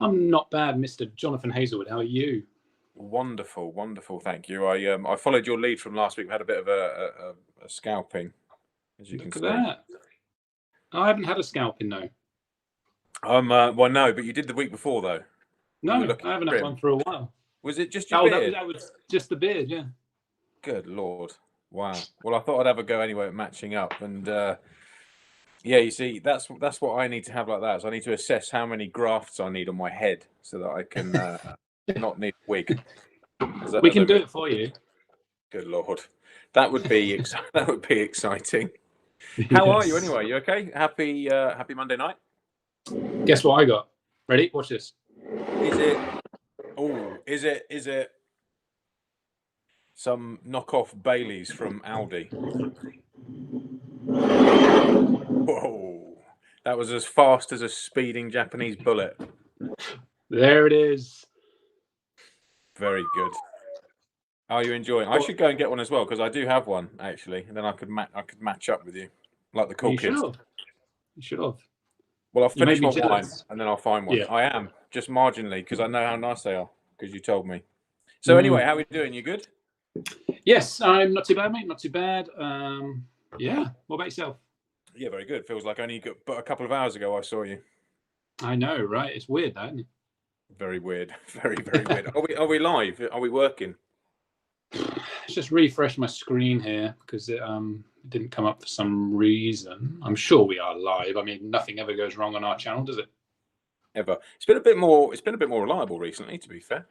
I'm not bad, Mr. Jonathan Hazelwood. How are you? Wonderful, wonderful. Thank you. I followed your lead from last week. We had a bit of a scalping, as you can see. Look at that. I haven't had a scalping, no. Well, no, but you did the week before, though. No, I haven't had one for a while. Was it just your beard? That was just the beard, yeah. Good Lord. Wow. Well, I thought I'd have a go anyway at matching up. And, yeah, you see, that's what I need to have like that. So I need to assess how many grafts I need on my head so that I can not need a wig. We can do it for you. Good Lord. That would be exciting. How are you anyway? You okay? Happy Monday night? Guess what I got? Ready? Watch this. Is it some knockoff Baileys from Aldi? Whoa. That was as fast as a speeding Japanese bullet. There it is. Very good. Are you enjoying? I should go and get one as well because I do have one actually, and then I could match up with you, like the cool kids. You should have. Well, I'll finish my wine and then I'll find one. Yeah. I am just marginally because I know how nice they are because you told me. So anyway, how are we doing? You good? Yes, I'm not too bad, mate. Not too bad. Yeah. What about yourself? Yeah, very good. Feels like only but a couple of hours ago I saw you. I know, right? It's weird, that, isn't it? Very weird. Very, very weird. Are we live? Are we working? Let's just refresh my screen here because it didn't come up for some reason. I'm sure we are live. I mean, nothing ever goes wrong on our channel, does it? Ever. It's been a bit more reliable recently, to be fair.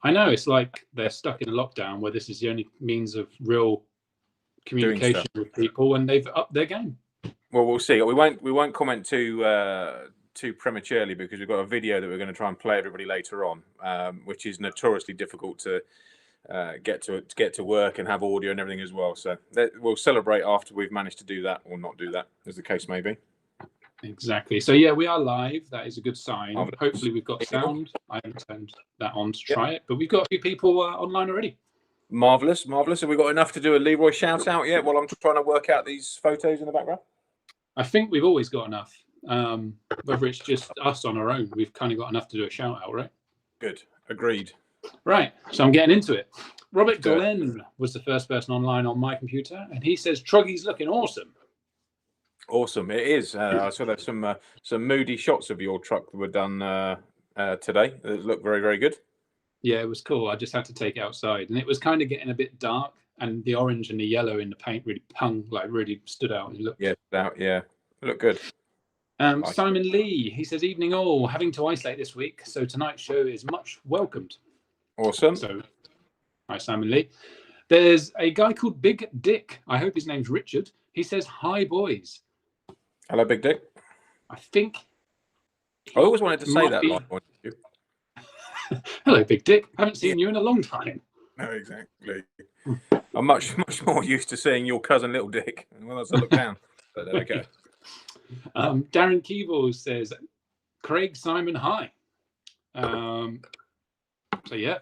I know. It's like they're stuck in a lockdown where this is the only means of real communication with people, and they've upped their game. Well, we'll see. We won't comment too prematurely because we've got a video that we're going to try and play everybody later on, which is notoriously difficult to get to work and have audio and everything as well. So we'll celebrate after we've managed to do that or not do that, as the case may be. Exactly. So yeah, we are live. That is a good sign. Hopefully we've got sound. I haven't turned that on to try it, but we've got a few people online already. Marvelous. Have we got enough to do a Leroy shout out yet while I'm trying to work out these photos in the background? I think we've always got enough. Whether it's just us on our own, we've kind of got enough to do a shout out, right? Good. Agreed. Right. So I'm getting into it. Robert Glenn was the first person online on my computer, and he says Truggy's looking awesome. Awesome. It is. I saw there's some moody shots of your truck that were done today. It looked very, very good. Yeah, it was cool. I just had to take it outside, and it was kind of getting a bit dark, and the orange and the yellow in the paint really stood out. It looked it looked good. Simon Lee, he says, evening all, having to isolate this week, so tonight's show is much welcomed. Awesome. So, hi, Simon Lee. There's a guy called Big Dick. I hope his name's Richard. He says, hi, boys. Hello, Big Dick. I think... I always wanted to say that line. Hello, Big Dick. Haven't seen you in a long time. No, exactly. I'm much more used to seeing your cousin Little Dick. Well, let's look down. But there we go. Darren Keeble says, Craig Simon, hi. So yeah,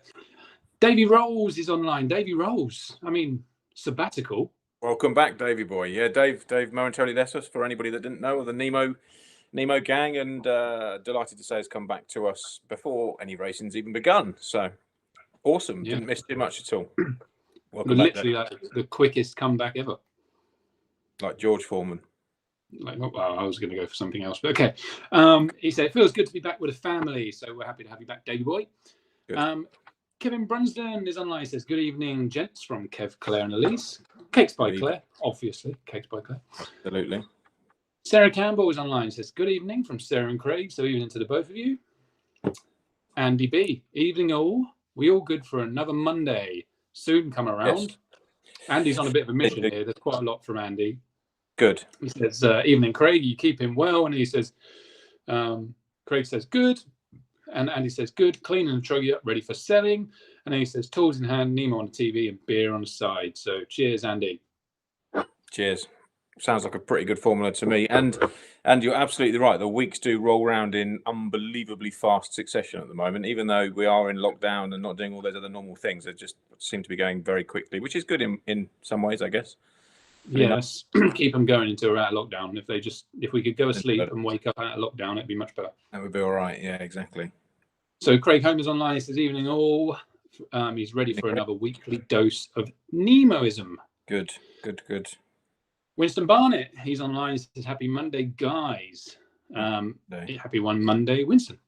Davy Rolls is online. Davy Rolls, I mean, sabbatical. Welcome back, Davy boy. Yeah, Dave momentarily left us for anybody that didn't know, the Nemo gang, and delighted to say has come back to us before any racing's even begun. So awesome. Yeah. Didn't miss too much at all. Literally like the quickest comeback ever. Like George Foreman. I was going to go for something else, but okay. He said, it feels good to be back with a family, so we're happy to have you back, Davey boy. Kevin Brunsden is online. He says, good evening, gents, from Kev, Claire and Elise. Cakes by Claire, obviously. Cakes by Claire. Absolutely. Sarah Campbell is online. Says, good evening from Sarah and Craig, so evening to the both of you. Andy B, evening all. We all good for another Monday. Soon come around. Yes. Andy's on a bit of a mission here. There's quite a lot from Andy. Good. He says, evening, Craig. You keep him well. And he says, Craig says, good. And Andy says, good. Cleaning the truggy up, ready for selling. And then he says, tools in hand, Nemo on the TV, and beer on the side. So cheers, Andy. Cheers. Sounds like a pretty good formula to me. And you're absolutely right. The weeks do roll around in unbelievably fast succession at the moment, even though we are in lockdown and not doing all those other normal things. They just seem to be going very quickly, which is good in some ways, I guess. Yes, keep them going until we're out of lockdown. If we could go asleep and wake up out of lockdown, it'd be much better. That would be all right. Yeah, exactly. So Craig Homer's online. He says, evening all. He's ready for another weekly dose of Nemoism. Good. Winston Barnett, he's online. He says, happy Monday, guys. Happy one Monday, Winston.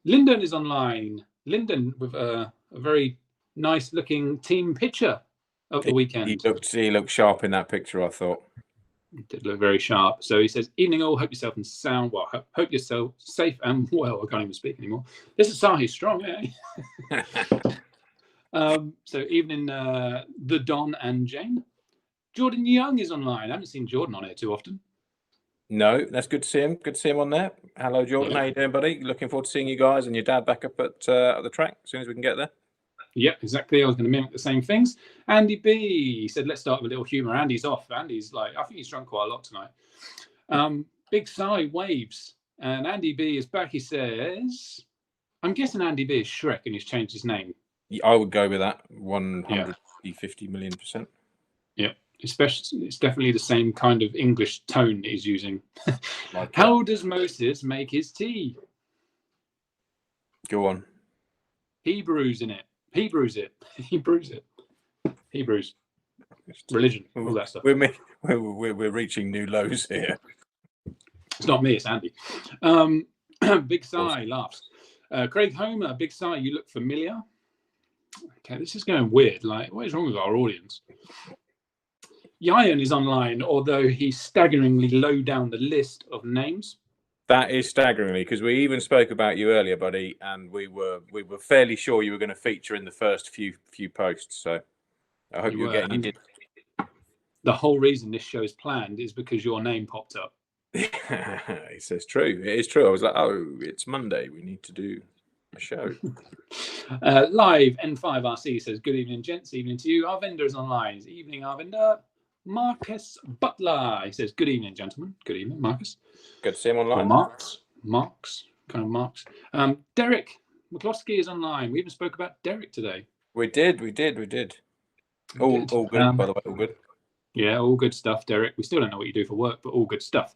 Lyndon is online. Lyndon with a very nice looking team picture of the weekend. He looked sharp in that picture, I thought. He did look very sharp. So he says, evening all, hope yourself and sound well. Hope you're safe and well. I can't even speak anymore. This is Sahi Strong, eh? So evening, the Don and Jane. Jordan Young is online. I haven't seen Jordan on here too often. No, that's good to see him. Good to see him on there. Hello, Jordan. How you doing, buddy? Looking forward to seeing you guys and your dad back up at the track as soon as we can get there. Yeah, exactly. I was going to mimic the same things. Andy B said, let's start with a little humour. Andy's off. Andy's like, I think he's drunk quite a lot tonight. Big sigh waves. And Andy B is back. He says, I'm guessing Andy B is Shrek and he's changed his name. I would go with that 150 million%. Yeah, especially it's definitely the same kind of English tone that he's using. How does Moses make his tea? Go on. Hebrews in it. Hebrews. Religion, all that stuff. We're reaching new lows here. It's not me, it's Andy. Big sigh, laughs. Craig Homer, big sigh, you look familiar. Okay, this is going weird. Like, what is wrong with our audience? Yayan is online, although he's staggeringly low down the list of names. That is staggeringly, because we even spoke about you earlier, buddy, and we were fairly sure you were going to feature in the first few posts. So I hope you're getting it. The whole reason this show is planned is because your name popped up. He says true. It is true. I was like, oh, it's Monday. We need to do a show. Live N5RC says, good evening, gents. Evening to you. Arvinder is online. Evening, Arvinder. Marcus Butler. He says, good evening, gentlemen. Good evening, Marcus. Good to see him online. Marks. Derek McCloskey is online. We even spoke about Derek today. We did. All good, by the way, all good. Yeah, all good stuff, Derek. We still don't know what you do for work, but all good stuff.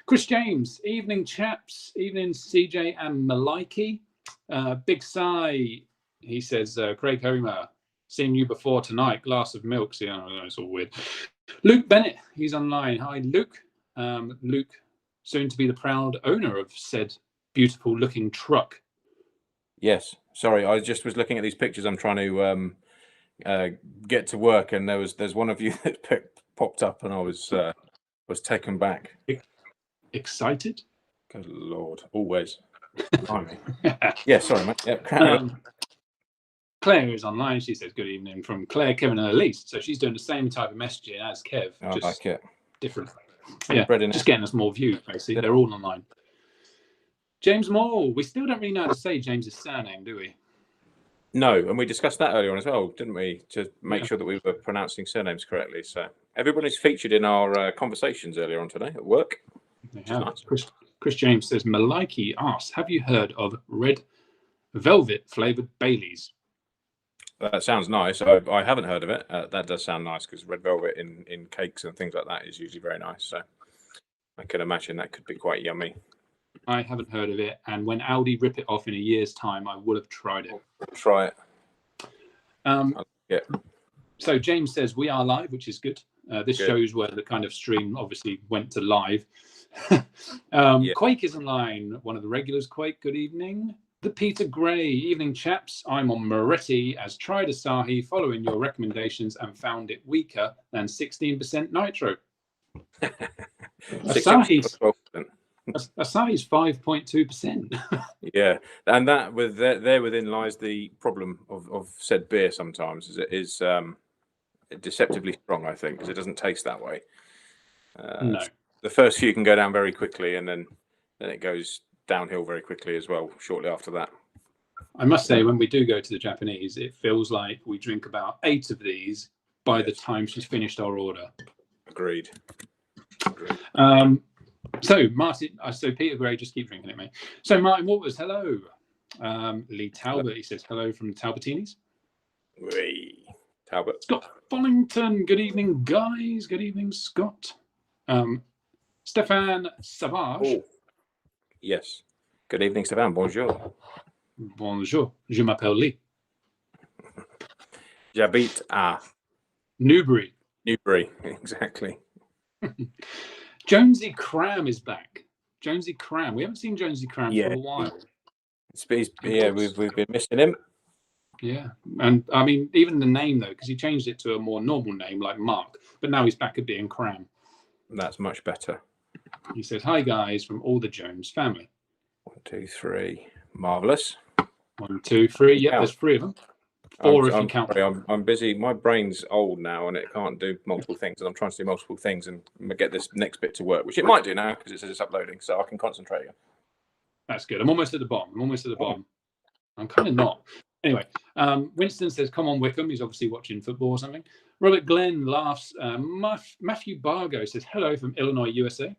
Chris James, evening, chaps. Evening, CJ and Maliki. Big sigh. He says, Craig Homer, seen you before tonight. Glass of milk. See, I know, it's all weird. Luke Bennett, he's online. Hi, Luke. Luke, soon to be the proud owner of said beautiful looking truck. Yes. Sorry, I just was looking at these pictures. I'm trying to get to work, and there's one of you that popped up, and I was taken back. Excited? Good Lord, always. Yeah, sorry, mate. Yeah, Claire is online. She says, good evening from Claire, Kevin, and Elise. So she's doing the same type of messaging as Kev. I like it. Different. Yeah, just getting us more views, basically. They're all online. James Moore. We still don't really know how to say James's surname, do we? No, and we discussed that earlier on as well, didn't we? To make sure that we were pronouncing surnames correctly. So everybody's featured in our conversations earlier on today at work. Yeah. Nice. Chris James says, Maliki asks, have you heard of red velvet flavoured Baileys? That sounds nice. I haven't heard of it. That does sound nice, because red velvet in cakes and things like that is usually very nice. So I can imagine that could be quite yummy. I haven't heard of it, and when Aldi rip it off in a year's time, I would have tried it. Try it. Yeah. So James says we are live, which is good. This shows where the kind of stream obviously went to live. Quake is online. One of the regulars. Quake, good evening. The Peter Gray, evening chaps. I'm on Moretti, as tried Asahi following your recommendations and found it weaker than 16% Nitro. Asahi's 5.2%. Yeah, and that there within lies the problem of said beer sometimes, is it is deceptively strong, I think, because it doesn't taste that way. No. The first few can go down very quickly, and then it goes downhill very quickly as well shortly after that. I must say, when we do go to the Japanese, it feels like we drink about 8 of these by the time she's finished our order. Agreed. So Martin, so Peter Gray, just keep drinking it, mate. So Martin Waters, hello. Lee Talbot, he says hello from Talbotinis. Wee. Talbot. Scott Bollington, good evening, guys. Good evening, Scott. Stefan Savage. Oh. Yes. Good evening, Stefan. Bonjour. Bonjour, je m'appelle Lee. J'habite à Newbury. Newbury, exactly. Jonesy Cram is back. Jonesy Cram. We haven't seen Jonesy Cram for Yeah. a while. We've been missing him. Yeah, and I mean, even the name though, because he changed it to a more normal name like Mark, but now he's back at being Cram. That's much better. He says, "Hi guys from all the Jones family." 1, 2, 3. Marvelous. 1, 2, 3. Yep, there's 3 of them. 4 if you count. Sorry, I'm busy. My brain's old now, and it can't do multiple things. And I'm trying to do multiple things and get this next bit to work, which it might do now because it says it's uploading, so I can concentrate again. That's good. I'm almost at the bottom. I'm kind of not. Anyway, Winston says, "Come on, Wickham." He's obviously watching football or something. Robert Glenn laughs. Matthew Bargo says, "Hello from Illinois, USA."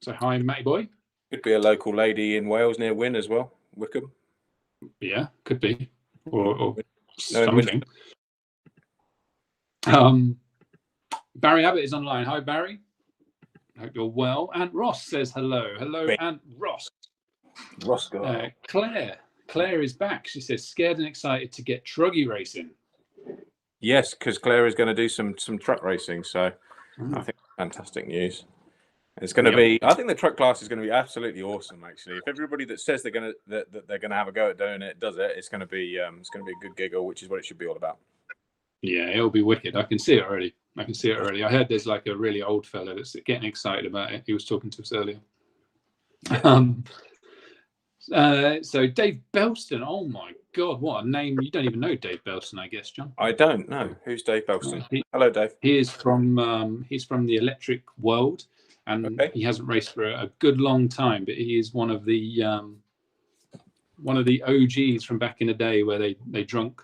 So hi, Matty boy. Could be a local lady in Wales near Wynn as well. Wickham. Yeah, could be. Or No, something. Barry Abbott is online. Hi, Barry. Hope you're well. Aunt Ross says hello. Hello, Aunt Ross. Roscoe. Claire is back. She says, scared and excited to get truggy racing. Yes, because Claire is going to do some truck racing. So I think fantastic news. It's going to be. I think the truck class is going to be absolutely awesome. Actually, if everybody that says they're going to have a go at doing it does it, it's going to be a good giggle, which is what it should be all about. Yeah, it'll be wicked. I can see it already. I heard there's like a really old fella that's getting excited about it. He was talking to us earlier. So Dave Belston. Oh my God, what a name! You don't even know Dave Belston, I guess, John. I don't know who's Dave Belston. Hello, Dave. He is from the electric world, and he hasn't raced for a good long time. But he is one of the OGs from back in the day where they drunk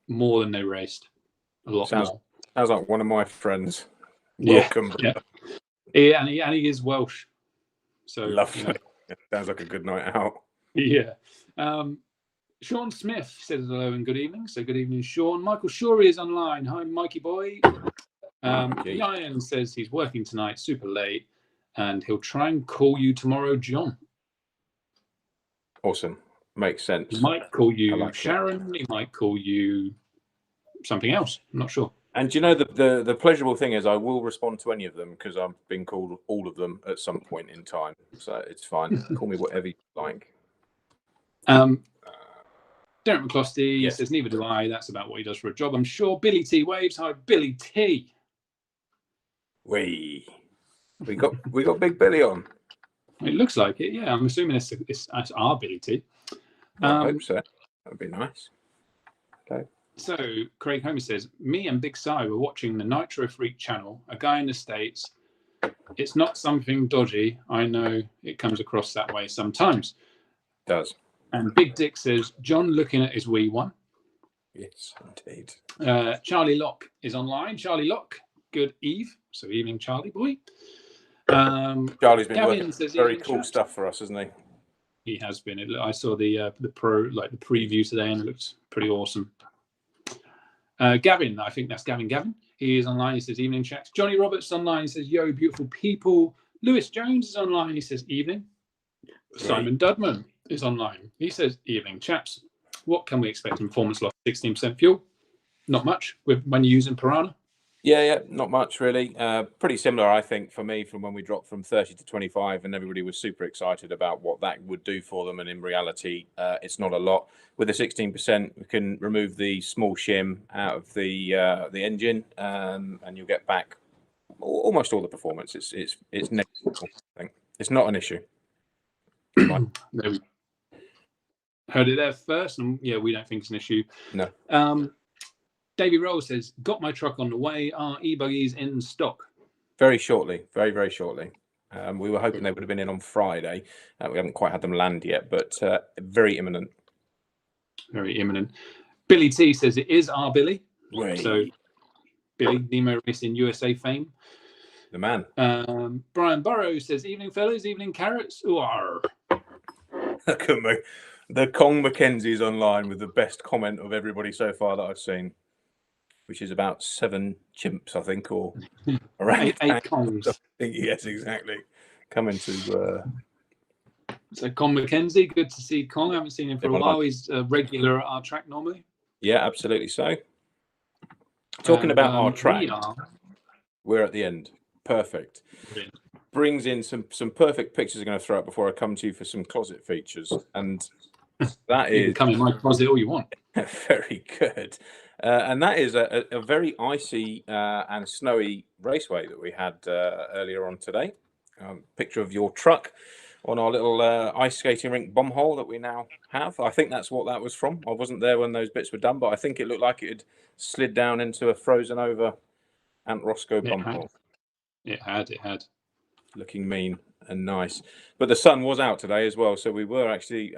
more than they raced. A lot more. Sounds like one of my friends. Welcome. Yeah, and he is Welsh. So lovely. You know. Sounds like a good night out. Yeah. Sean Smith says hello and good evening. So good evening, Sean. Michael Shorey is online. Hi, Mikey boy. Ryan says he's working tonight, super late, and he'll try and call you tomorrow, John. Awesome. Makes sense. He might call you Sharon. He might call you something else. I'm not sure. And you know, the pleasurable thing is I will respond to any of them because I've been called all of them at some point in time. So it's fine. Call me whatever you like. Derek McCloskey says, neither do I. That's about what he does for a job, I'm sure. Billy T waves. Hi, Billy T. We got Big Billy on. It looks like it, yeah. I'm assuming it's our Billy T. I hope so. That'd be nice. Okay. So Craig Homer says, me and Big Si were watching the Nitro Freak channel, a guy in the States. It's not something dodgy. I know it comes across that way sometimes. It does. And Big Dick says, John looking at his wee one. Yes, indeed. Charlie Locke is online. Charlie Locke, good eve. So evening, Charlie boy. Charlie's been working very cool stuff for us, hasn't he? He has been. I saw the preview today, and it looks pretty awesome. Gavin, I think that's Gavin. He is online. He says, evening, chaps. Johnny Roberts online. He says, yo, beautiful people. Lewis Jones is online. He says, evening. Great. Simon Dudman is online. He says, evening, chaps. What can we expect in performance loss? 16% fuel? Not much when you're using Piranha? Yeah, not much really. Pretty similar, I think, for me, from when we dropped from 30 to 25, and everybody was super excited about what that would do for them. And in reality, it's not a lot. With the 16%, we can remove the small shim out of the engine, and you'll get back almost all the performance. It's negligible. I think it's not an issue. Heard it there first, and yeah, we don't think it's an issue. No. Davey Roll says, got my truck on the way. Are e-buggies in stock? Very shortly. Very, very shortly. We were hoping they would have been in on Friday. We haven't quite had them land yet, but very imminent. Very imminent. Billy T says it is our Billy. Way. So Billy, NemoRacing USA fame. The man. Brian Burrows says, evening, fellas. Evening, carrots. Ooh, Look at me. The Kong McKenzie's online with the best comment of everybody so far that I've seen, which is about 7 chimps, I think, or around 8 Kongs. Yes, exactly. Coming to So Con McKenzie, good to see Con. I haven't seen him for a while. He's a regular at our track normally. Yeah, absolutely so. Talking about our track, we're at the end. Perfect. Brilliant. Brings in some perfect pictures I'm going to throw up before I come to you for some closet features. And that you is... can come in my closet all you want. Very good. And that is a very icy and snowy raceway that we had earlier on today. Picture of your truck on our little ice skating rink bomb hole that we now have. I think that's what that was from. I wasn't there when those bits were done, but I think it looked like it had slid down into a frozen over Ant Roscoe bomb hole. It had. Looking mean and nice. But the sun was out today as well, so we were actually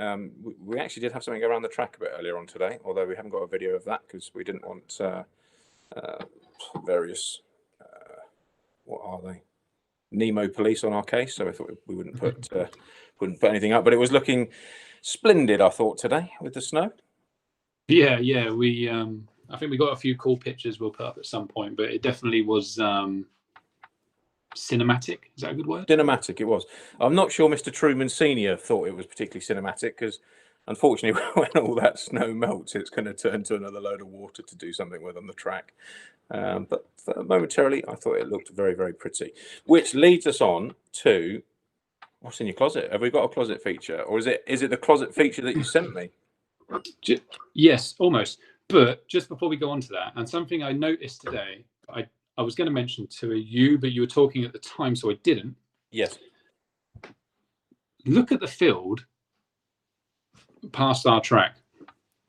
we actually did have something around the track a bit earlier on today, although we haven't got a video of that because we didn't want various what are they, Nemo police on our case, so I thought we wouldn't put anything up. But it was looking splendid, I thought, today with the snow. Yeah, we I think we got a few cool pictures we'll put up at some point, but it definitely was cinematic. Is that a good word? Cinematic it was. I'm not sure Mr. Truman Senior thought it was particularly cinematic because unfortunately when all that snow melts it's going to turn to another load of water to do something with on the track. But momentarily I thought it looked very, very pretty, which leads us on to what's in your closet. Have we got a closet feature, or is it the closet feature that you sent me? Yes, almost. But just before we go on to that, and something I noticed today, I was going to mention to you, but you were talking at the time, so I didn't. Yes. Look at the field past our track.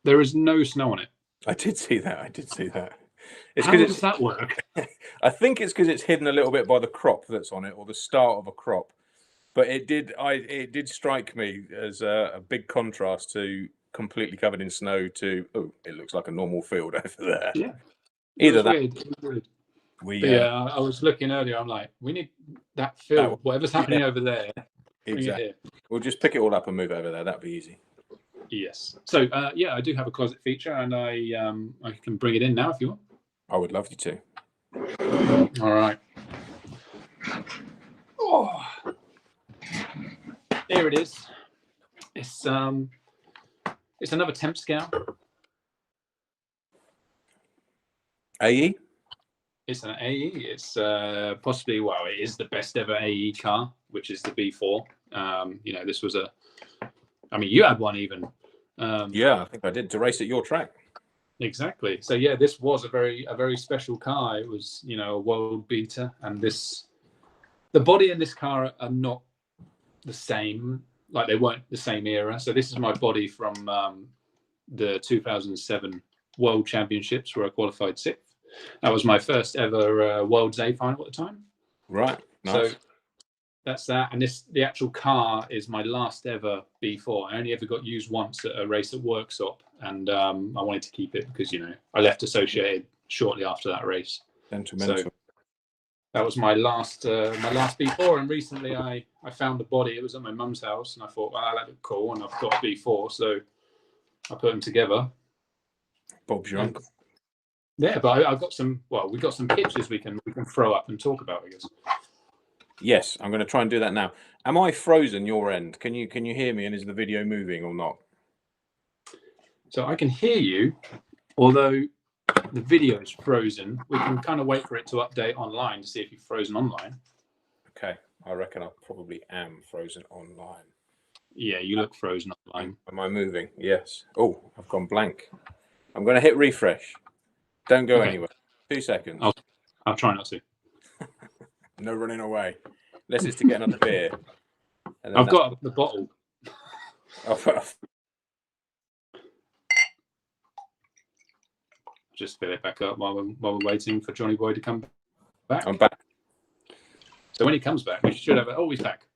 There is no snow on it. I did see that. How does that work? I think it's because it's hidden a little bit by the crop that's on it, or the start of a crop. But it did strike me as a big contrast to completely covered in snow to, oh, it looks like a normal field over there. Yeah. Either that. Weird. Yeah, I was looking earlier. I'm like, we need that field. Whatever's happening over there. Exactly. We'll just pick it all up and move over there. That'd be easy. Yes. So I do have a closet feature, and I can bring it in now if you want. I would love you to. All right. Oh. Here it is. It's another temp scale. AE? It's an AE. It's possibly, well, it is the best ever AE car, which is the B4. This was you had one even. Yeah, I think I did, to race at your track. Exactly. So yeah, this was a very special car. It was, a world beater, and the body in this car are not the same. Like, they weren't the same era. So this is my body from the 2007 World Championships, where I qualified 6th. That was my first ever World's A final at the time. Right. Nice. So that's that. And the actual car is my last ever B4. I only ever got used once at a race at Worksop, and I wanted to keep it because, I left Associated shortly after that race. Sentimental. So that was my last B4. And recently I found the body. It was at my mum's house, and I thought, well, that looked cool, and I've got a B4, so I put them together. Bob's your uncle. Yeah, but I've got some. Well, we've got some pictures we can throw up and talk about, I guess. Yes, I'm going to try and do that now. Am I frozen your end? Can you hear me, and is the video moving or not? So I can hear you, although the video is frozen. We can kind of wait for it to update online to see if you're frozen online. Okay, I reckon I probably am frozen online. Yeah, you look frozen online. Am I moving? Yes. Oh, I've gone blank. I'm going to hit refresh. Don't go anywhere. 2 seconds. I'll try not to. No running away. Unless it's to get another beer. I've got the bottle. Just fill it back up while we're waiting for Johnny Boy to come back. I'm back. So when he comes back, we should have it. Oh, he's back.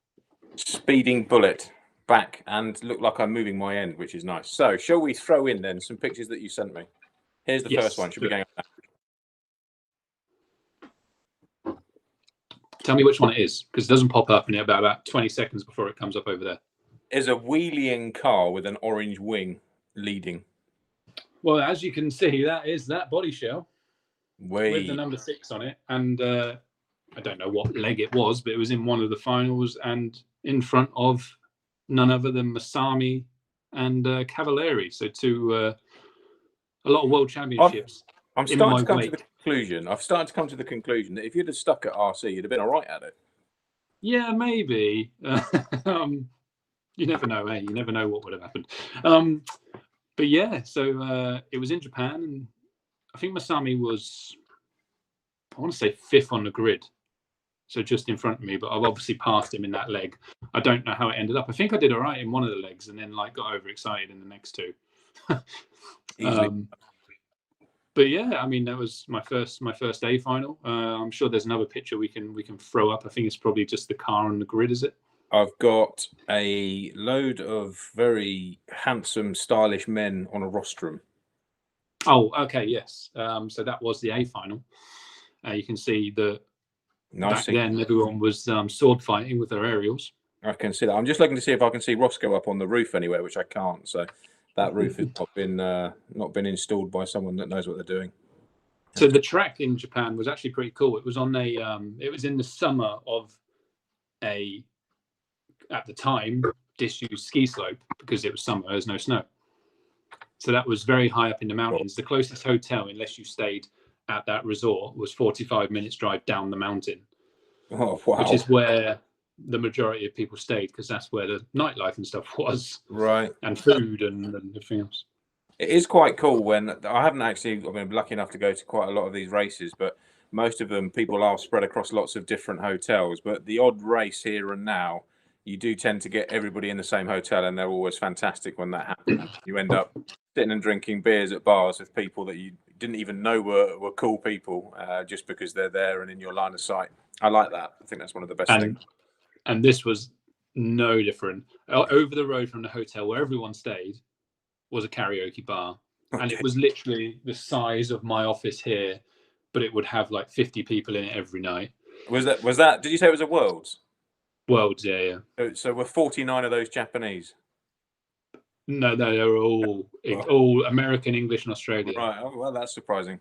Speeding bullet. Back, and look like I'm moving my end, which is nice. So shall we throw in then some pictures that you sent me? Here's the first one. Should be going up now. Tell me which one it is, because it doesn't pop up in about 20 seconds before it comes up over there. Is a wheeling car with an orange wing leading. Well, as you can see, that is that body shell with the number 6 on it. And I don't know what leg it was, but it was in one of the finals and in front of none other than Masami and Cavalieri. So a lot of world championships. I'm starting to come to the conclusion. I've started to come to the conclusion that if you'd have stuck at RC, you'd have been all right at it. Yeah, maybe. You never know, eh? You never know what would have happened. But yeah, so it was in Japan, and I think Masami was, I want to say 5th on the grid, so just in front of me. But I've obviously passed him in that leg. I don't know how it ended up. I think I did all right in one of the legs, and then like got overexcited in the next two. But yeah, I mean, that was my first A final. I'm sure there's another picture we can throw up. I think it's probably just the car on the grid, is it? I've got a load of very handsome, stylish men on a rostrum. Oh, okay, yes. So that was the A final. You can see that back then everyone was sword fighting with their aerials. I can see that. I'm just looking to see if I can see Roscoe up on the roof anywhere, which I can't. So that roof has not been installed by someone that knows what they're doing. So the track in Japan was actually pretty cool. It was on it was in the summer of at the time, disused ski slope because it was summer, there's no snow. So that was very high up in the mountains. The closest hotel, unless you stayed at that resort, was 45 minutes drive down the mountain. Oh, wow. Which is where the majority of people stayed, because that's where the nightlife and stuff was. Right. And food and everything else. It is quite cool when I haven't actually, I've been lucky enough to go to quite a lot of these races, but most of them, people are spread across lots of different hotels. But the odd race here and now, you do tend to get everybody in the same hotel, and they're always fantastic when that happens. You end up sitting and drinking beers at bars with people that you didn't even know were cool people, just because they're there and in your line of sight. I like that. I think that's one of the best things. And this was no different. Over the road from the hotel where everyone stayed was a karaoke bar. Okay. And it was literally the size of my office here, but it would have like 50 people in it every night. Was that, did you say it was a Worlds? Worlds, yeah. So were 49 of those Japanese? No, they were all American, English, and Australian. Right. Oh, well, that's surprising.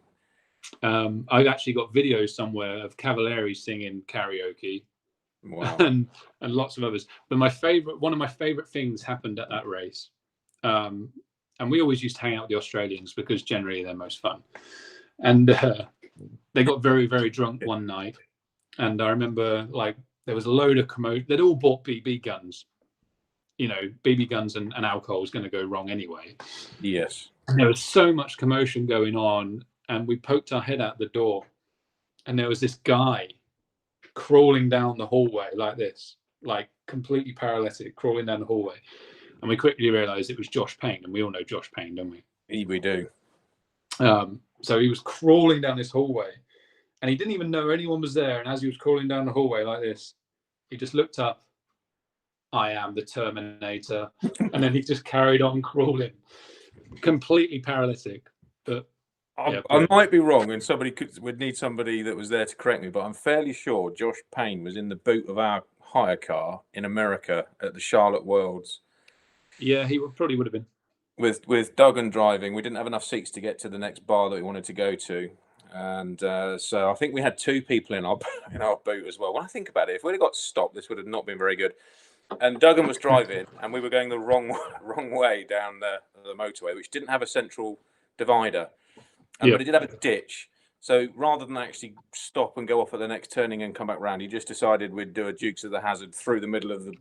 I've actually got videos somewhere of Cavalieri singing karaoke. Wow. and lots of others. But one of my favorite things happened at that race. And we always used to hang out with the Australians because generally they're most fun. And they got very, very drunk one night. And I remember like there was a load of commotion. They'd all bought BB guns. You know, BB guns and alcohol was going to go wrong anyway. Yes. And there was so much commotion going on. And we poked our head out the door. And there was this guy crawling down the hallway like this, like completely paralytic, crawling down the hallway. And we quickly realized it was Josh Payne. And we all know Josh Payne, don't we? We do. So he was crawling down this hallway. And he didn't even know anyone was there. And as he was crawling down the hallway like this, he just looked up. I am the Terminator. And then he just carried on crawling, completely paralytic. But I might be wrong, and would need somebody that was there to correct me, but I'm fairly sure Josh Payne was in the boot of our hire car in America at the Charlotte Worlds. Yeah, he probably would have been. With Duggan driving, we didn't have enough seats to get to the next bar that we wanted to go to. And so I think we had 2 people in our boot as well. When I think about it, if we'd have got stopped, this would have not been very good. And Duggan was driving, and we were going the wrong way down the motorway, which didn't have a central divider. But it did have a ditch. So rather than actually stop and go off at the next turning and come back round, he just decided we'd do a Dukes of the Hazzard through the middle of the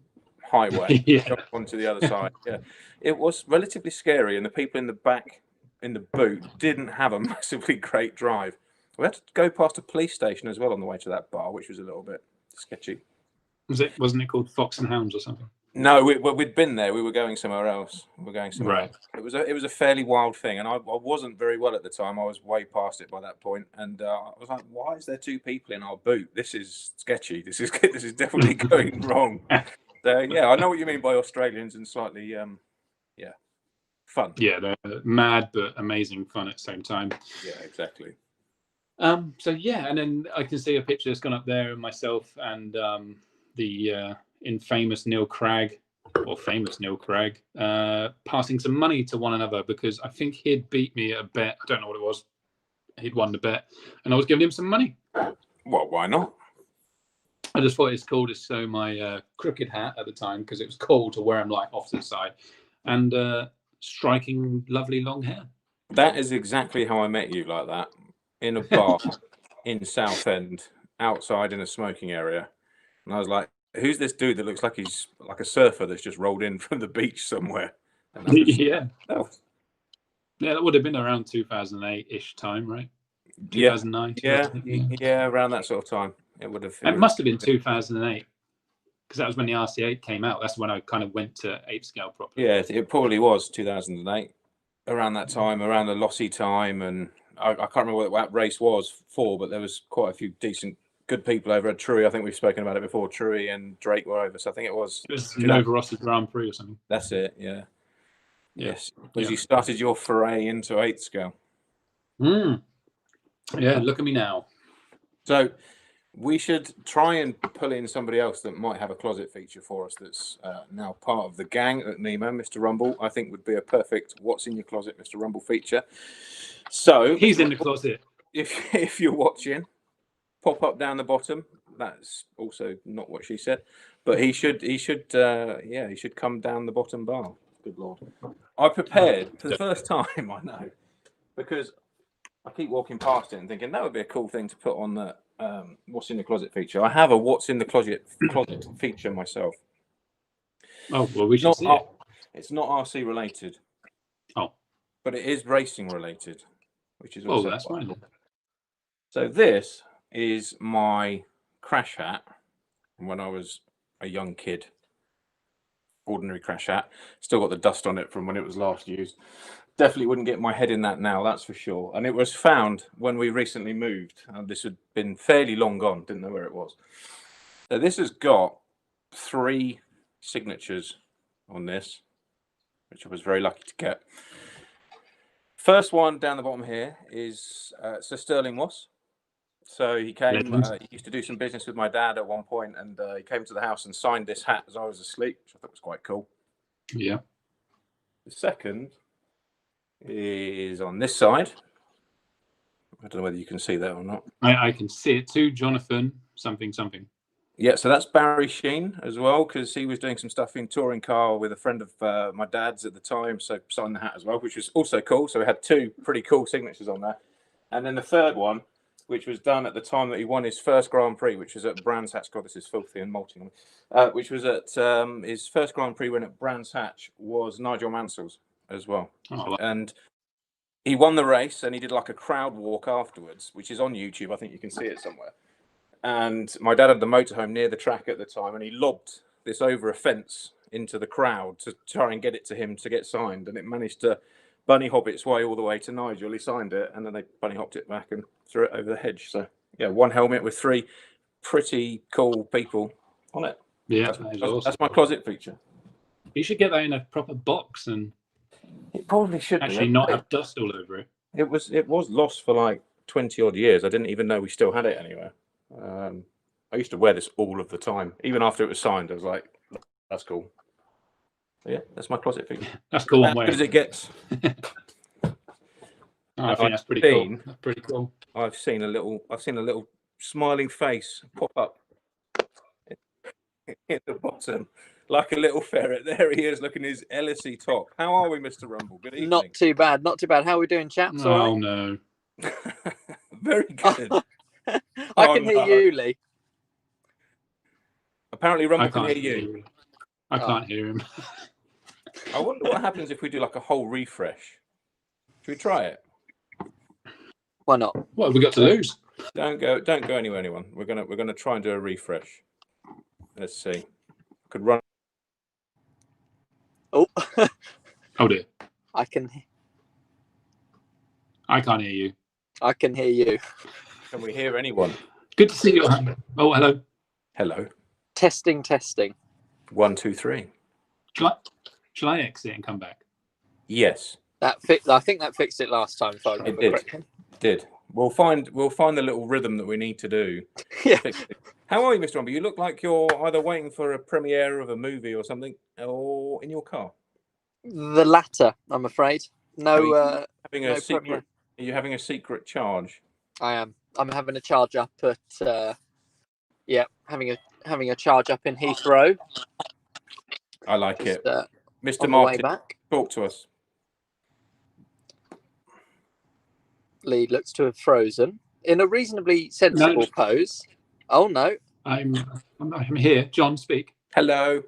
highway, jump onto the other side. Yeah, it was relatively scary, and the people in the back in the boot didn't have a massively great drive. We had to go past a police station as well on the way to that bar, which was a little bit sketchy. Wasn't it called Fox and Hounds or something? No, we'd been there. We were going somewhere else. Else. It was a fairly wild thing, and I wasn't very well at the time. I was way past it by that point, and I was like, "Why is there 2 people in our boot? This is sketchy. This is definitely going wrong." So yeah, I know what you mean by Australians and slightly fun. Yeah, they're mad but amazing fun at the same time. Yeah, exactly. So yeah, and then I can see a picture that's gone up there of myself and the infamous Neil Cragg, or famous Neil Cragg, passing some money to one another because I think he'd beat me at a bet. I don't know what it was. He'd won the bet, and I was giving him some money. Well, why not? I just thought it's cool to sew my crooked hat at the time because it was cool to wear them like off to the side, and striking lovely long hair. That is exactly how I met you, like that, in a bar in Southend, outside in a smoking area. And I was like, who's this dude that looks like he's like a surfer that's just rolled in from the beach somewhere? And that was, Yeah. Yeah, that would have been around 2008-ish time, right? Yeah. 2009. Yeah, around that sort of time. It would have. It must have been 2008 because that was when the RC8 came out. That's when I kind of went to 8 scale properly. Yeah, it probably was 2008. Around that time, around the Lossy time, and I can't remember what that race was for, but there was quite a few decent, good people over at Truey. I think we've spoken about it before. Truey and Drake were over, so I think it was Nova Rossa Grand Prix or something. That's it, yeah. Yes, because you started your foray into 8 scale. Yeah, look at me now. So we should try and pull in somebody else that might have a closet feature for us that's now part of the gang at Nemo. Mr. Rumble, I think, would be a perfect What's in Your Closet, Mr. Rumble feature. So he's in the closet. If you're watching, pop up down the bottom. That's also not what she said, but he should come down the bottom bar. Good Lord. I prepared for the first time, I know, because I keep walking past it and thinking that would be a cool thing to put on the What's in the Closet feature. I have a What's in the Closet feature myself. Oh, well, we should see it. It's not RC related. Oh. But it is racing related, which is also that's fine. So this is my crash hat from when I was a young kid. Ordinary crash hat. Still got the dust on it from when it was last used. Definitely wouldn't get my head in that now, that's for sure. And it was found when we recently moved. This had been fairly long gone, didn't know where it was. So this has got 3 signatures on this, which I was very lucky to get. First one down the bottom here is Sir Sterling Moss. So he came, he used to do some business with my dad at one point, and he came to the house and signed this hat as I was asleep, which I thought was quite cool. Yeah. The second is on this side. I don't know whether you can see that or not. I can see it too. Jonathan something. Yeah, so that's Barry Sheen as well, because he was doing some stuff in touring car with a friend of my dad's at the time, so signed the hat as well, which was also cool. So we had 2 pretty cool signatures on there. And then the third one, which was done at the time that he won his first Grand Prix, which was at Brands Hatch. God, this is filthy and molting. Which was at his first Grand Prix win at Brands Hatch was Nigel Mansell's as well. Oh, and he won the race, and he did like a crowd walk afterwards, which is on YouTube. I think you can see it somewhere. And my dad had the motorhome near the track at the time, and he lobbed this over a fence into the crowd to try and get it to him to get signed, and it managed to bunny hop its way all the way to Nigel. He signed it, and then they bunny hopped it back and threw it over the hedge. So yeah, 1 helmet with 3 pretty cool people on it. Yeah, that's my closet feature. You should get that in a proper box and it probably should actually not have dust all over it. It was lost for like 20 odd years. I didn't even know we still had it anywhere. I used to wear this all of the time, even after it was signed. I was like, that's cool. So yeah, that's my closet feature. That's cool. As good as it gets. I think that's pretty cool. That's pretty cool. I've seen a little smiling face pop up in the bottom, like a little ferret. There he is, looking his LSE top. How are we, Mr. Rumble? Good evening. Not too bad. Not too bad. How are we doing, chaps? Oh no. Very good. I can hear you, Lee. Apparently, Rumble can hear you. I can't hear him. I wonder what happens if we do like a whole refresh. Should we try it? Why not? What have we got to lose? Don't go anywhere, anyone. We're gonna try and do a refresh. Let's see. Could run. Oh. Oh dear. I can't hear you. I can hear you. Can we hear anyone? Good to see you. Oh, hello. Hello. Testing. 1, 2, 3. Shall I exit and come back? Yes. I think that fixed it last time. If I remember correctly. It did. We'll find the little rhythm that we need to do. Yeah. How are you, Mr. Rumble? You look like you're either waiting for a premiere of a movie or something, or in your car. The latter, I'm afraid. No. Having a secret. Are you having a secret charge? I am. I'm having a charge up at Yeah, having a charge up in Heathrow. I like Just, it. Mr. on the way Martin, back. talk to us. Lee looks to have frozen in a reasonably sensible pose. Oh no! I'm here. John, speak. Hello.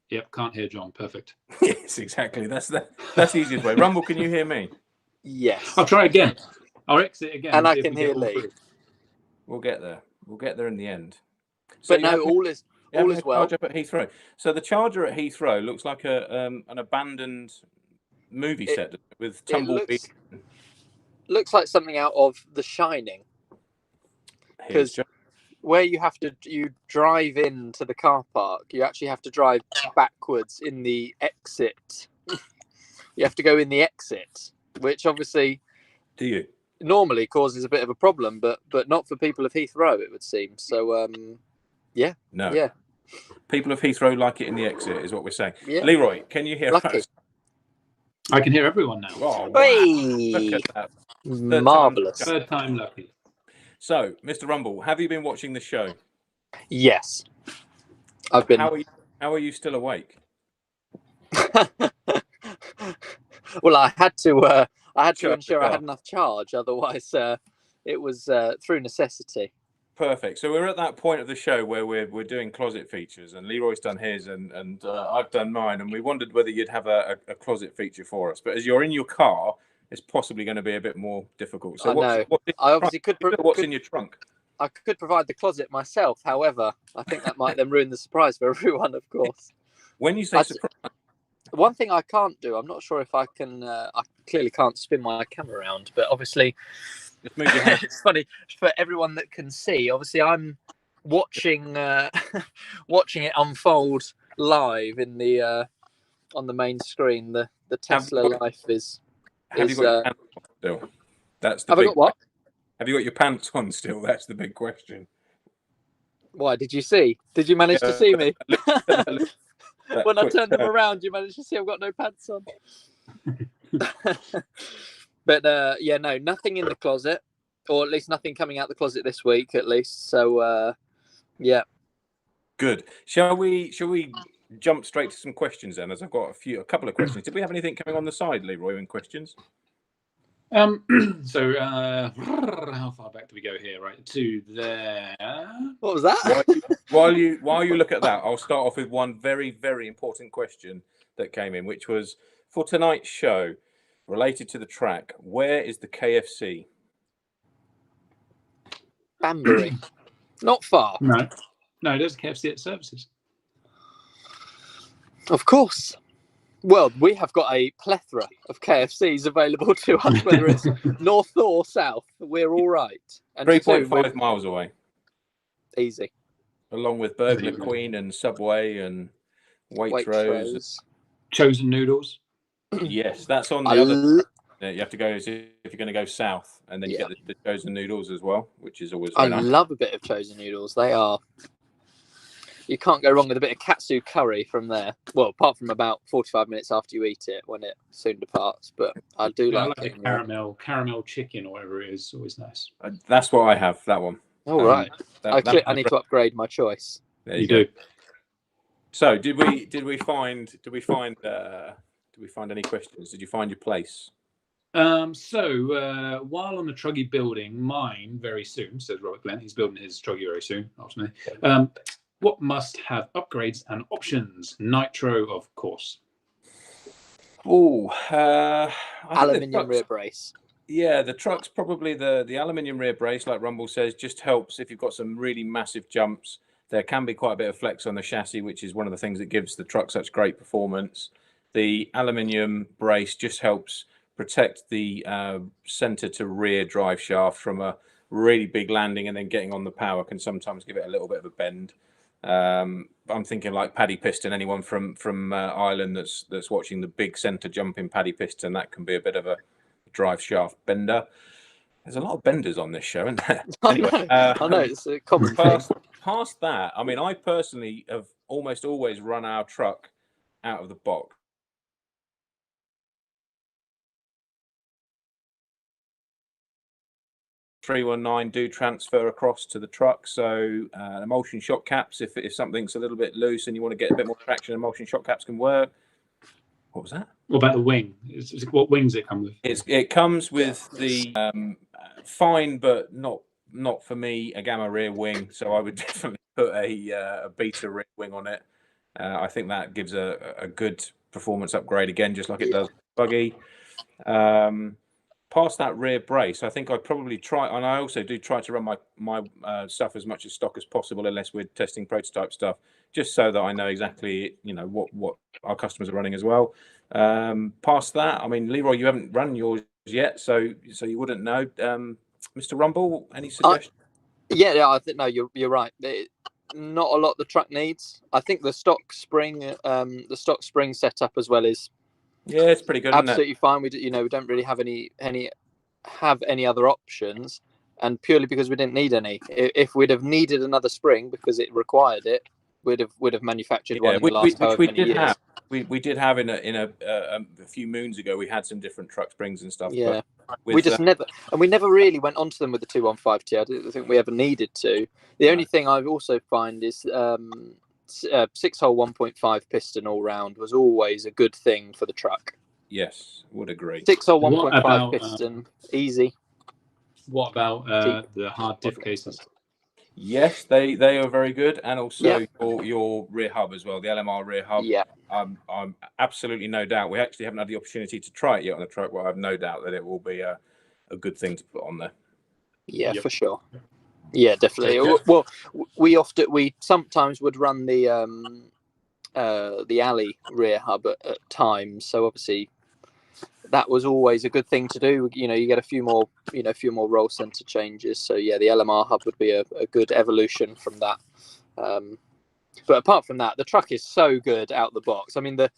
Yep, can't hear John. Perfect. Yes, exactly. That's the easiest way. Rumble, can you hear me? Yes. I'll try again. I'll exit again. And I see if can we get hear all Lee. through. We'll get there. We'll get there in the end. So But no, all is well. Charge up at Heathrow. So the charger at Heathrow looks like an abandoned movie set with tumbleweed. Looks like something out of The Shining. Because where you drive into the car park, you actually have to drive backwards in the exit. You have to go in the exit, which obviously normally causes a bit of a problem, but not for people of Heathrow, it would seem. So yeah. People of Heathrow like it in the exit, is what we're saying. Yeah. Leroy, can you hear us? I can hear everyone now. Oh, wow. Hey! Look at that. Marvelous. Third time lucky. So, Mr. Rumble, have you been watching the show? Yes. I've been. How are you still awake? Well, I had to ensure I had enough charge, otherwise it was through necessity. Perfect. So we're at that point of the show where we're doing closet features, and Leroy's done his, and I've done mine, and we wondered whether you'd have a closet feature for us. But as you're in your car, it's possibly going to be a bit more difficult. So I obviously could. What's in your trunk? I could provide the closet myself. However, I think that might then ruin the surprise for everyone. Of course. When you say surprise, one thing I can't do. I'm not sure if I can. I clearly can't spin my camera around, but obviously. Just move your hand. It's funny for everyone that can see. Obviously, I'm watching watching it unfold live in the on the main screen. The Tesla life is. Have you got your pants on still? That's the. Have I got what? Have you got your pants on still? That's the big question. Why did you see? Did you manage to see me? When I turned them around, you managed to see I've got no pants on. But yeah, no, nothing in the closet, or at least nothing coming out the closet this week, at least. So yeah. Good. Shall we jump straight to some questions then? As I've got a couple of questions. Did we have anything coming on the side, Leroy, in questions? So how far back do we go here? Right to there. What was that? While you look at that, I'll start off with one very, very important question that came in, which was for tonight's show. Related to the track, where is the KFC? Banbury. Not far. No, there's a KFC at services. Of course. Well, we have got a plethora of KFCs available to us, whether it's north or south. We're all right. And 3.5 miles away. Easy. Along with Burger Queen and Subway and Waitrose. Chosen Noodles. Yes, that's on the other. You have to go if you're going to go south, and then you get the Chosen Noodles as well, which is always very nice. Love a bit of Chosen Noodles. They are. You can't go wrong with a bit of katsu curry from there. Well, apart from about 45 minutes after you eat it, when it soon departs. But I do like it. Caramel chicken or whatever it is. Always nice. That's what I have. That one. All right. I need to upgrade my choice. There you go. So, did we find any questions? Did you find your place? So while on the Truggy building mine very soon, says Robert Glenn, he's building his Truggy very soon, ultimately. What must have upgrades and options? Nitro, of course. Aluminium rear brace. Yeah, the truck's probably the aluminium rear brace, like Rumble says, just helps if you've got some really massive jumps. There can be quite a bit of flex on the chassis, which is one of the things that gives the truck such great performance. The aluminium brace just helps protect the center to rear drive shaft from a really big landing, and then getting on the power can sometimes give it a little bit of a bend. I'm thinking like Paddy Piston. Anyone from Ireland that's watching the big center jump in Paddy Piston, that can be a bit of a drive shaft bender. There's a lot of benders on this show, isn't there? Anyway, I know it's a common thing. Past that, I mean, I personally have almost always run our truck out of the box. 319 do transfer across to the truck. So emulsion shock caps, if something's a little bit loose and you want to get a bit more traction, emulsion shock caps can work. What was that? What about the wing? What wings it come with? It comes with the fine, but not for me, a gamma rear wing. So I would definitely put a beta rear wing on it. I think that gives a good performance upgrade again, just like it does buggy. Past that rear brace, I think I'd probably try, and I also do try to run my stuff as much as stock as possible, unless we're testing prototype stuff, just so that I know exactly what our customers are running as well. Past that, I mean, Leroy, you haven't run yours yet, so you wouldn't know. Mr. Rumble, any suggestions? I think no, you're right. Not a lot the truck needs. I think the stock spring setup as well is it's pretty good. Absolutely fine. We don't really have any other options, and purely because we didn't need any. If we'd have needed another spring because it required it, we'd have manufactured one in the last however many years. We did have in a few moons ago. We had some different truck springs and stuff. Yeah, we just never really went onto them with the 215T. I don't think we ever needed to. The only thing I also find is 6-hole 1.5 piston all round was always a good thing for the truck. Yes, would agree. 6-hole 1.5 piston, easy. What about the hard diff cases? Yes, they are very good, and also your rear hub as well, the LMR rear hub. Yeah, I'm absolutely no doubt. We actually haven't had the opportunity to try it yet on the truck, but I have no doubt that it will be a good thing to put on there. Yeah, for sure. Yeah, definitely. Well, we sometimes would run the alley rear hub at times, so obviously that was always a good thing to do. You get a few more roll center changes. So yeah, the LMR hub would be a good evolution from that. But apart from that, the truck is so good out the box. I mean, the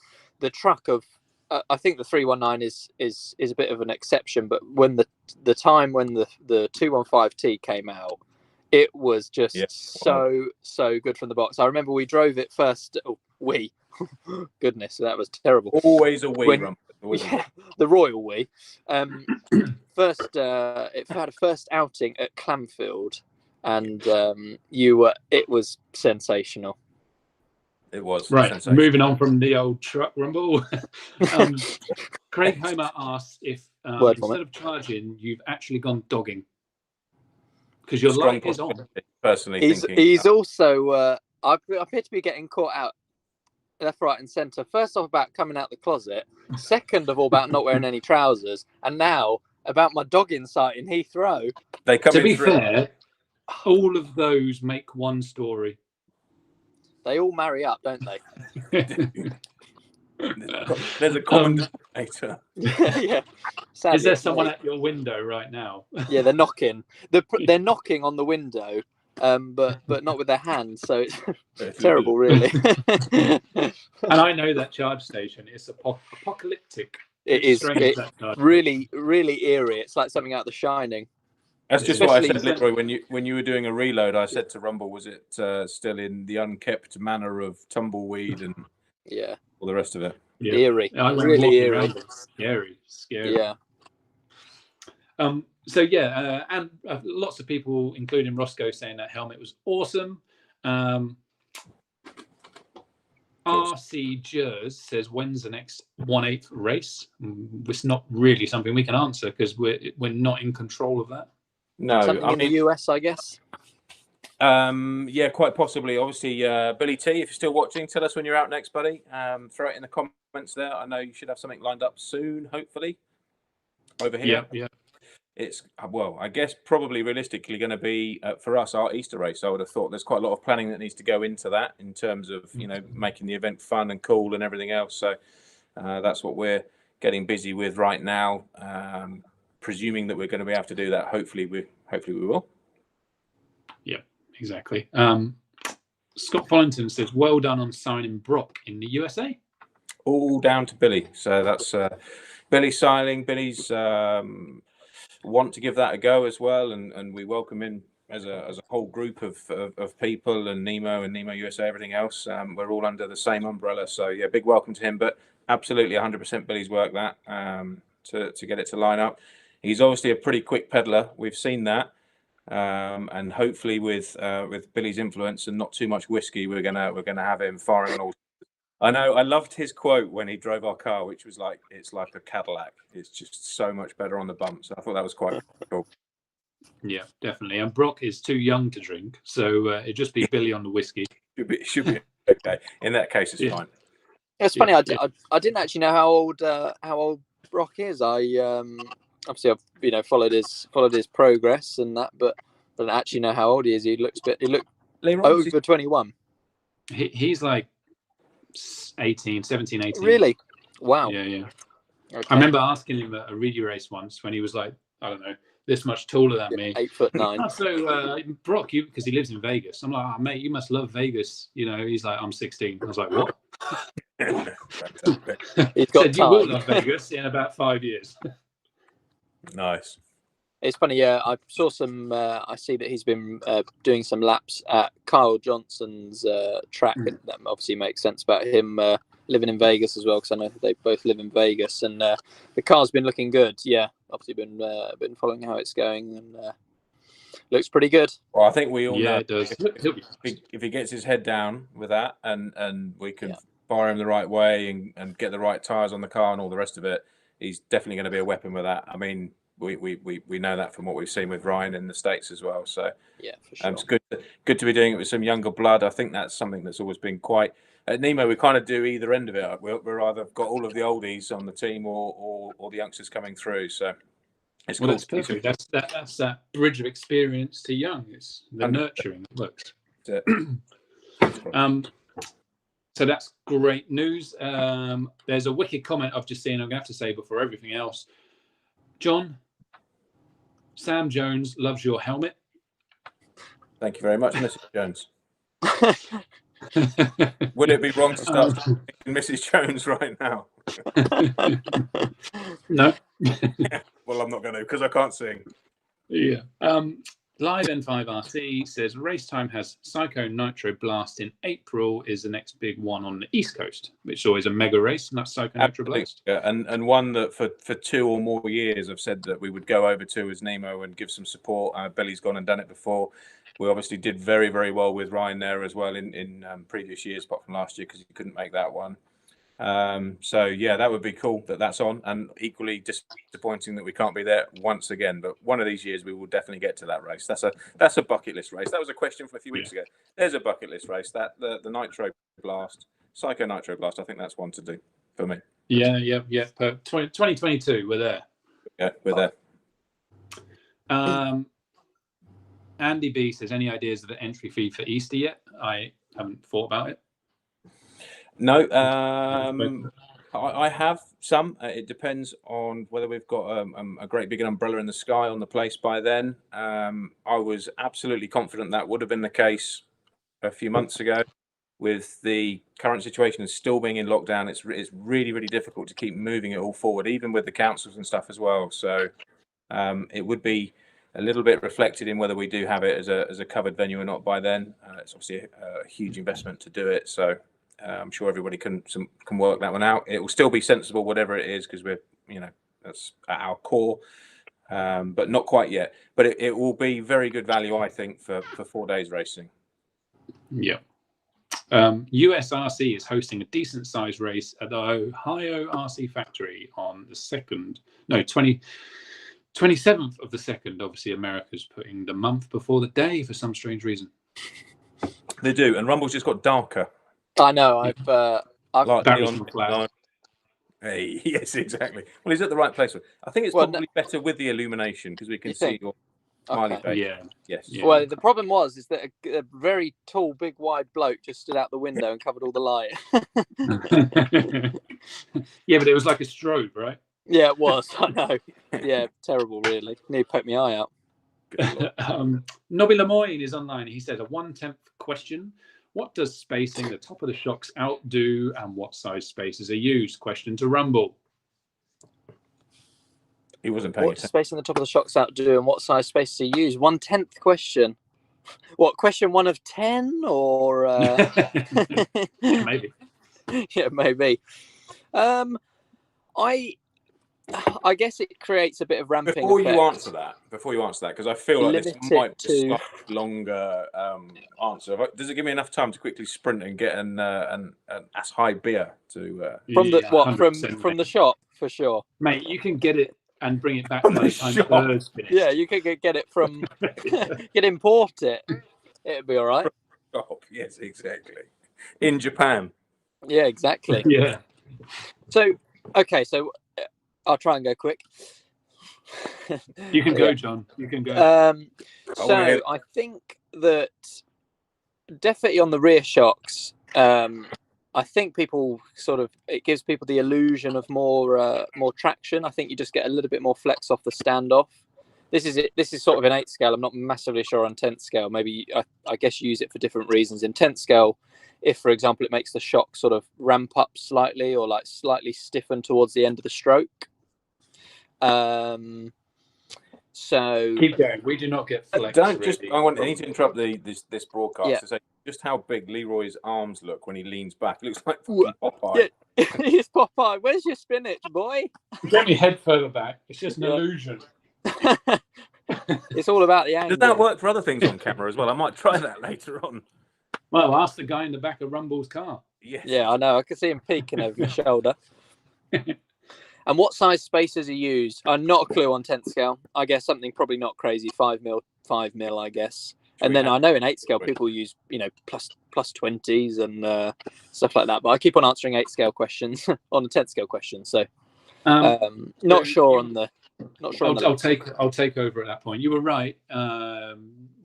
truck of I think the 319 is a bit of an exception, but when the time when the 215T came out, it was just so good from the box. I remember we drove it first. Goodness, that was terrible. Always a wee rump. The royal wee. It had a first outing at Clamfield, and it was sensational. It was right. Moving on from the old truck rumble. Craig Homer asks if instead of charging, you've actually gone dogging because your light is on. Personally, he's also. I appear to be getting caught out left, right, and centre. First off, about coming out the closet. Second of all, about not wearing any trousers, and now about my dogging site in Heathrow. To be fair, all of those make one story. They all marry up, don't they? There's a common denominator. Yeah. Sadly, is there someone at your window right now? Yeah, they're knocking. They're knocking on the window, but not with their hands. So it's terrible, really. And I know that charge station is apocalyptic. It is really, really eerie. It's like something out of The Shining. That's just what I said, Leroy, when you were doing a reload. I said to Rumble, was it still in the unkept manner of tumbleweed and all the rest of it? Yeah. Eerie, really eerie, scary. Yeah. So yeah, and lots of people, including Roscoe, saying that helmet was awesome. RC Jers says, when's the next 1/8 race? It's not really something we can answer because we're not in control of that. No, something in the US, I guess. Yeah, quite possibly. Obviously, Billy T, if you're still watching, tell us when you're out next, buddy. Throw it in the comments there. I know you should have something lined up soon, hopefully. Over here. Yeah. It's, well, I guess probably realistically going to be, for us, our Easter race. I would have thought there's quite a lot of planning that needs to go into that in terms of, making the event fun and cool and everything else. So that's what we're getting busy with right now. Presuming that we're going to be able to do that. Hopefully we will. Yeah, exactly. Scott Follington says, well done on signing Brock in the USA. All down to Billy. So that's Billy signing. Billy's want to give that a go as well, and we welcome him as a whole group of people, and Nemo USA, everything else. We're all under the same umbrella. So yeah, big welcome to him. But absolutely 100% Billy's work that to get it to line up. He's obviously a pretty quick peddler. We've seen that. And hopefully with Billy's influence and not too much whiskey, we're gonna have him firing on all. I know. I loved his quote when he drove our car, which was like, "It's like a Cadillac. It's just so much better on the bumps." So I thought that was quite cool. Yeah, definitely. And Brock is too young to drink, so it'd just be Billy on the whiskey. Should be okay. In that case, it's fine. It's funny. I didn't actually know how old Brock is. Obviously I've followed his progress and that, but I don't actually know how old he is. He looked over 21. He's like 17, 18. Really? Wow. Yeah. Okay. I remember asking him at a Reedy race once when he was like, I don't know, this much taller than me. 8'9". So Brock, because he lives in Vegas. I'm like, mate, you must love Vegas. He's like, I'm 16. I was like, what? He's got said, you will love Vegas in about 5 years. Nice. It's funny, I saw some. I see that he's been doing some laps at Kyle Johnson's track, and that obviously makes sense about him living in Vegas as well, because I know they both live in Vegas, and the car's been looking good. Yeah, obviously been following how it's going, and looks pretty good. Well, I think we all know it does. If he gets his head down with that, and we can fire him the right way and get the right tyres on the car and all the rest of it, he's definitely going to be a weapon with that. I mean, we know that from what we've seen with Ryan in the States as well. So yeah, for sure. It's good to be doing it with some younger blood. I think that's something that's always been quite. At Nemo, we kind of do either end of it. We're either got all of the oldies on the team or the youngsters coming through. So it's cool. That's perfect. That's that bridge of experience to young. It's the nurturing that works. So that's great news. There's a wicked comment I've just seen. I'm going to have to say before everything else. John, Sam Jones loves your helmet. Thank you very much, Mrs. Jones. Would it be wrong to start Mrs. Jones right now? No. Well, I'm not going to because I can't sing. Yeah. Live N5RC says race time has Psycho Nitro Blast in April is the next big one on the East Coast, which is always a mega race, and that's Psycho Nitro Blast. Yeah, and one that for 2 or more years I've said that we would go over to as Nemo and give some support. Billy's gone and done it before. We obviously did very, very well with Ryan there as well in previous years, apart from last year because he couldn't make that one. So yeah, that would be cool that's on, and equally disappointing that we can't be there once again. But one of these years we will definitely get to that race. That's a bucket list race. That was a question from a few weeks ago. There's a bucket list race. That the Nitro Blast, Psycho Nitro Blast. I think that's one to do for me. Yeah. 2022, we're there. Yeah, we're there. Andy B says, any ideas of the entry fee for Easter yet? I haven't thought about it. No, I have some. It depends on whether we've got a great big umbrella in the sky on the place by then. I was absolutely confident that would have been the case a few months ago. With the current situation and still being in lockdown, it's really, really difficult to keep moving it all forward, even with the councils and stuff as well. So it would be a little bit reflected in whether we do have it as a covered venue or not by then. It's obviously a huge investment to do it. So I'm sure everybody can work that one out. It will still be sensible, whatever it is, because we're, that's at our core, but not quite yet. But it will be very good value, I think, for 4 days racing. Yeah. USRC is hosting a decent sized race at the Ohio RC factory on the 27th of the 2nd. Obviously, America's putting the month before the day for some strange reason. They do, and Rumble's just got darker. I know. I've like Hey, yes, exactly. Well, he's at the right place. I think it's probably better with the illumination because we can see your smiley face. Yeah. Yes. Yeah. Well, the problem is that a very tall, big, wide bloke just stood out the window and covered all the light. Yeah, but it was like a strobe, right? Yeah, it was. I know. Yeah, terrible, really. Need to poke my eye out. Nobby Lemoyne is online. He says, a 1/10 question. What does spacing the top of the shocks outdo, and what size spaces are used? Question to Rumble. He wasn't paying attention. What spacing the top of the shocks outdo, and what size spaces are used? 1/10 question. What, question 1 of 10 or? Maybe. Yeah, maybe. I guess it creates a bit of ramping. Before effect. you answer that, because I feel like this might be a slightly longer answer. Does it give me enough time to quickly sprint and get an as high beer to from the from the shop for sure, mate? You can get it and bring it back by the time Spurs finish. Yeah, you could get it from import it. It'd be all right. Shop. Yes, exactly. In Japan. Yeah, exactly. Yeah. So okay, so I'll try and go quick. You can go, John. You can go. So I think that definitely on the rear shocks, I think people it gives people the illusion of more traction. I think you just get a little bit more flex off the standoff. This is sort of an 8 scale. I'm not massively sure on 10th scale. Maybe I guess you use it for different reasons. In 10th scale, if for example it makes the shock sort of ramp up slightly or like slightly stiffen towards the end of the stroke. So keep going. We do not get flex. I need to interrupt this broadcast to say just how big Leroy's arms look when he leans back. It looks like Popeye. Yeah, he's Popeye. Where's your spinach, boy? Get me head further back. It's just an illusion. It's all about the angle. Does that work for other things on camera as well? I might try that later on. Well, ask the guy in the back of Rumble's car. Yes. Yeah, I know. I can see him peeking over my shoulder. And what size spacers are used? Not a clue on 10th scale. I guess something probably not crazy. 5mm, I guess. And then I know in 8 scale people use plus 20s and stuff like that. But I keep on answering 8 scale questions on the 10th scale questions. So not sure on the. Not sure. I'll take over at that point. You were right.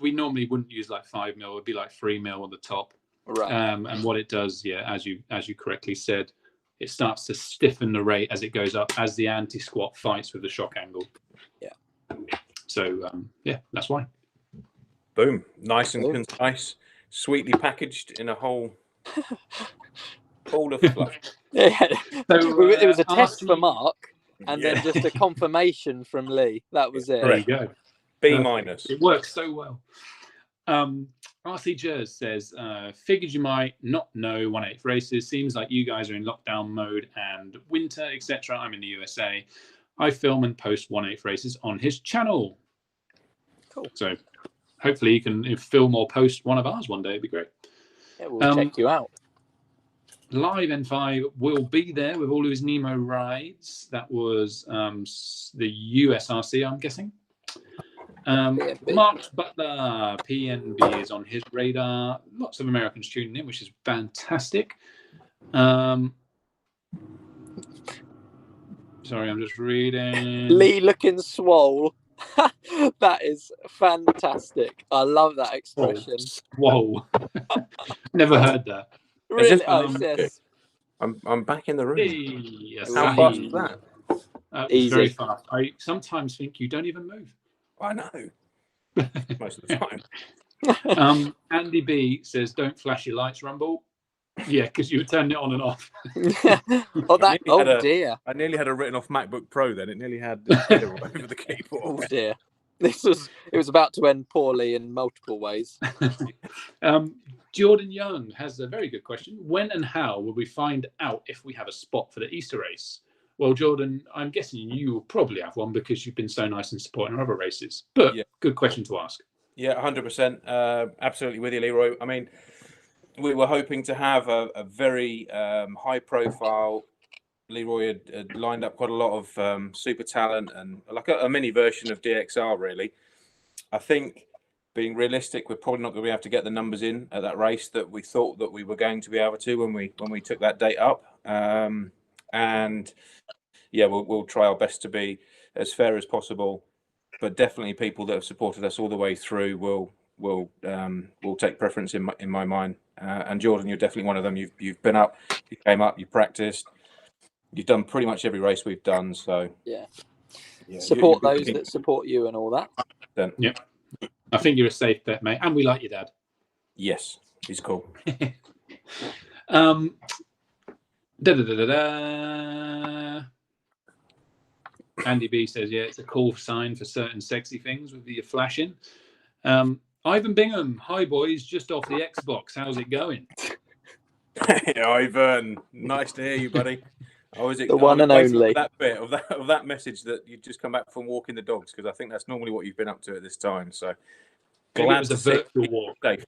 We normally wouldn't use like 5mm. It'd be like 3mm on the top. Right. And what it does, as you correctly said, it starts to stiffen the rate as it goes up, as the anti-squat fights with the shock angle. Yeah. So that's why. Boom! Nice and concise, sweetly packaged in a whole of fluff. Yeah. So it was a test for Mark. And then just a confirmation from Lee. That was it. There you go. B minus. It works so well. RC Jers says, figured you might not know 1/8 races. Seems like you guys are in lockdown mode and winter, etc. I'm in the USA. I film and post 1/8 races on his channel. Cool. So hopefully you can film or post one of ours one day. It'd be great. Yeah, we'll check you out. Live N5 will be there with all of his Nemo rides. That was the USRC, I'm guessing. Mark Butler, PNB, is on his radar. Lots of Americans tuning in, which is fantastic. Sorry, I'm just reading. Lee looking swole. That is fantastic. I love that expression. Whoa. Never heard that. Really? Yes. I'm back in the room. Yes, how fast is that? Easy. Very fast. I sometimes think you don't even move. I know. Most of the time. Andy B says, "Don't flash your lights, Rumble." Yeah, because you were turning it on and off. Dear! I nearly had a written off MacBook Pro. Then it nearly had over the keyboard. Oh dear! It was about to end poorly in multiple ways. Jordan Young has a very good question. When and how will we find out if we have a spot for the Easter race? Well, Jordan, I'm guessing you will probably have one because you've been so nice in supporting our other races. But good question to ask. Yeah, 100%. Absolutely with you, Leroy. I mean, we were hoping to have a very high-profile. Leroy had lined up quite a lot of super talent and like a mini version of DXR, really. I think, being realistic, we're probably not going to be able to get the numbers in at that race that we thought that we were going to be able to when we took that date up. And yeah, we'll try our best to be as fair as possible. But definitely, people that have supported us all the way through will take preference in my mind. And Jordan, you're definitely one of them. You've been up, you came up, you practiced, you've done pretty much every race we've done. So yeah, support those that support you and all that. Then yeah. I think you're a safe bet, mate. And we like your dad. Yes, he's cool. Andy B says, yeah, it's a call sign for certain sexy things with the flashing. Ivan Bingham, hi boys, just off the Xbox. How's it going? Hey, Ivan, nice to hear you, buddy. I was The one and waiting only. for that bit of that message that you just come back from walking the dogs, because I think that's normally what you've been up to at this time. So Maybe glad it was to a see virtual you walk. safe.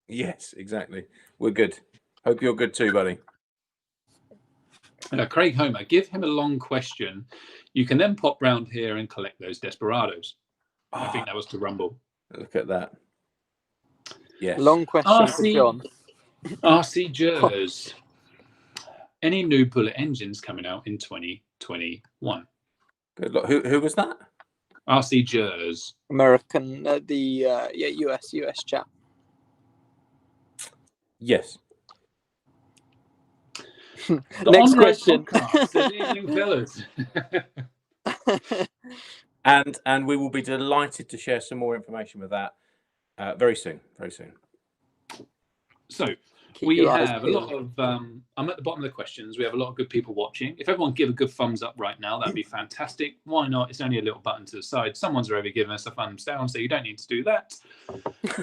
Yes, exactly. We're good. Hope you're good too, buddy. Craig Homer, give him a long question. You can then pop round here and collect those desperados. I think that was to Rumble. Look at that. Yes. Long question for John. RC Jers. Any new Bullet engines coming out in 2021? Good luck. Who was that? RC Jers. American, US chap. Yes. Next question. Good evening, fellas. And we will be delighted to share some more information with that very soon. Very soon. So we have a lot of. I'm at the bottom of the questions. We have a lot of good people watching. If everyone give a good thumbs up right now, that'd be fantastic. Why not? It's only a little button to the side. Someone's already given us a thumbs down, so you don't need to do that.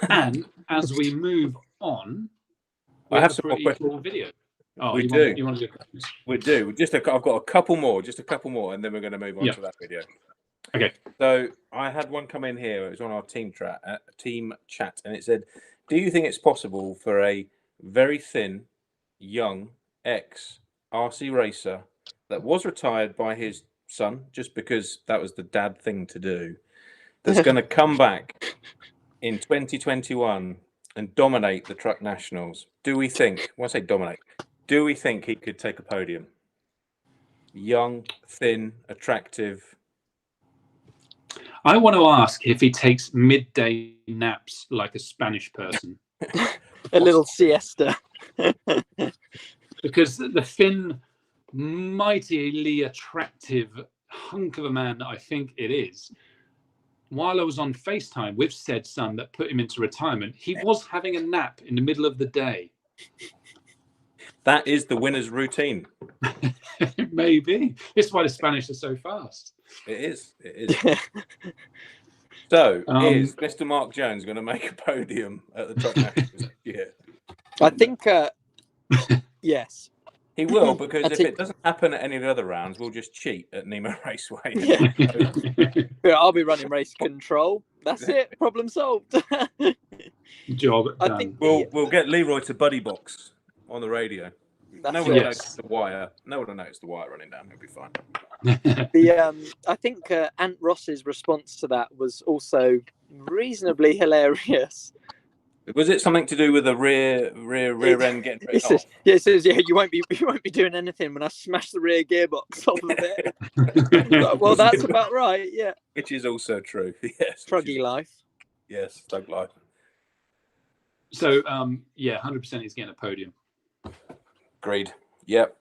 And as we move on, I have some more questions. cool video. Oh, We do. You want to do questions? We do. I've got a couple more, and then we're going to move on to that video. Okay. So I had one come in here. It was on our team chat, and it said, "Do you think it's possible for a very thin, young ex-RC racer that was retired by his son just because that was the dad thing to do, that's going to come back in 2021 and dominate the Truck Nationals? Do we think? When I say dominate, do we think he could take a podium? Young, thin, attractive." I want to ask if he takes midday naps like a Spanish person. A little siesta. Because the thin, mightily attractive hunk of a man that I think it is, while I was on FaceTime with said son that put him into retirement, he was having a nap in the middle of the day. That is the winner's routine. Maybe. It's why the Spanish are so fast. It is. So, is Mr. Mark Jones going to make a podium at the Truck Nationals? Yeah. I think, yes. He will, because if it doesn't happen at any of the other rounds, we'll just cheat at Nemo Raceway. Yeah. I'll be running race control. That's it. Problem solved. Job done. I think we'll get Leroy to buddy box on the radio. No one will notice the wire. No one will notice the wire running down. It'll be fine. I think Ant Ross's response to that was also reasonably hilarious. Was it something to do with the rear end getting ripped off? It says, you won't be doing anything when I smash the rear gearbox off of it. Well, that's about right. Yeah. Which is also true. Yes. Truggy life. Yes, thug life. So 100% he's getting a podium. Agreed. Yep.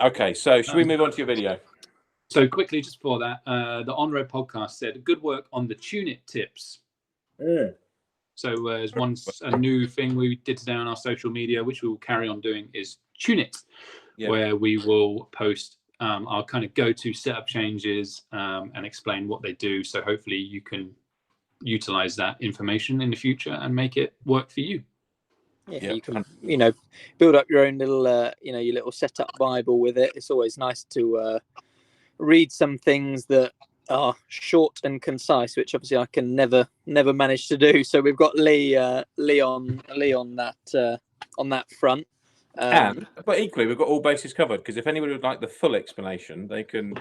Okay, so should we move on to your video? So quickly, just before that, the On-Road podcast said, good work on the tune-it tips. So there's a new thing we did today on our social media, which we will carry on doing, is Tune It, where we will post our kind of go-to setup changes and explain what they do. So hopefully you can utilize that information in the future and make it work for you. Yeah, you can, build up your own little, your little setup Bible with it. It's always nice to read some things that are short and concise, which obviously I can never manage to do. So we've got Lee on that front. But equally, we've got all bases covered, because if anybody would like the full explanation, they can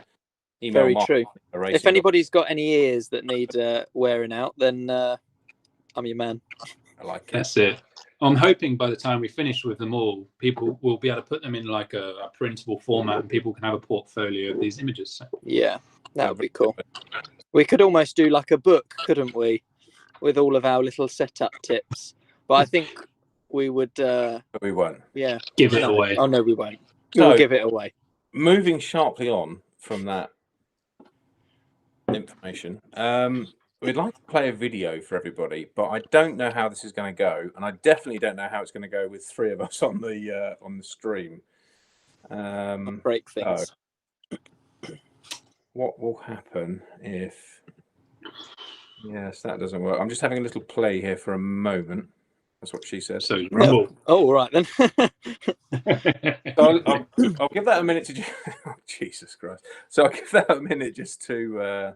email. Very true. If anybody's got any ears that need wearing out, then I'm your man. I like it. That's it. I'm hoping by the time we finish with them all, people will be able to put them in like a printable format, and people can have a portfolio of these images. So. Yeah, that would be cool. We could almost do like a book, couldn't we, with all of our little setup tips? But I think we would. But we won't. Yeah. Give it away. Oh no, we won't. We'll give it away. Moving sharply on from that information, we'd like to play a video for everybody, but I don't know how this is going to go, and I definitely don't know how it's going to go with three of us on the stream. Break things. So, what will happen if? Yes, that doesn't work. I'm just having a little play here for a moment. That's what she said. So, all right then. So I'll give that a minute to Jesus Christ. So I'll give that a minute just to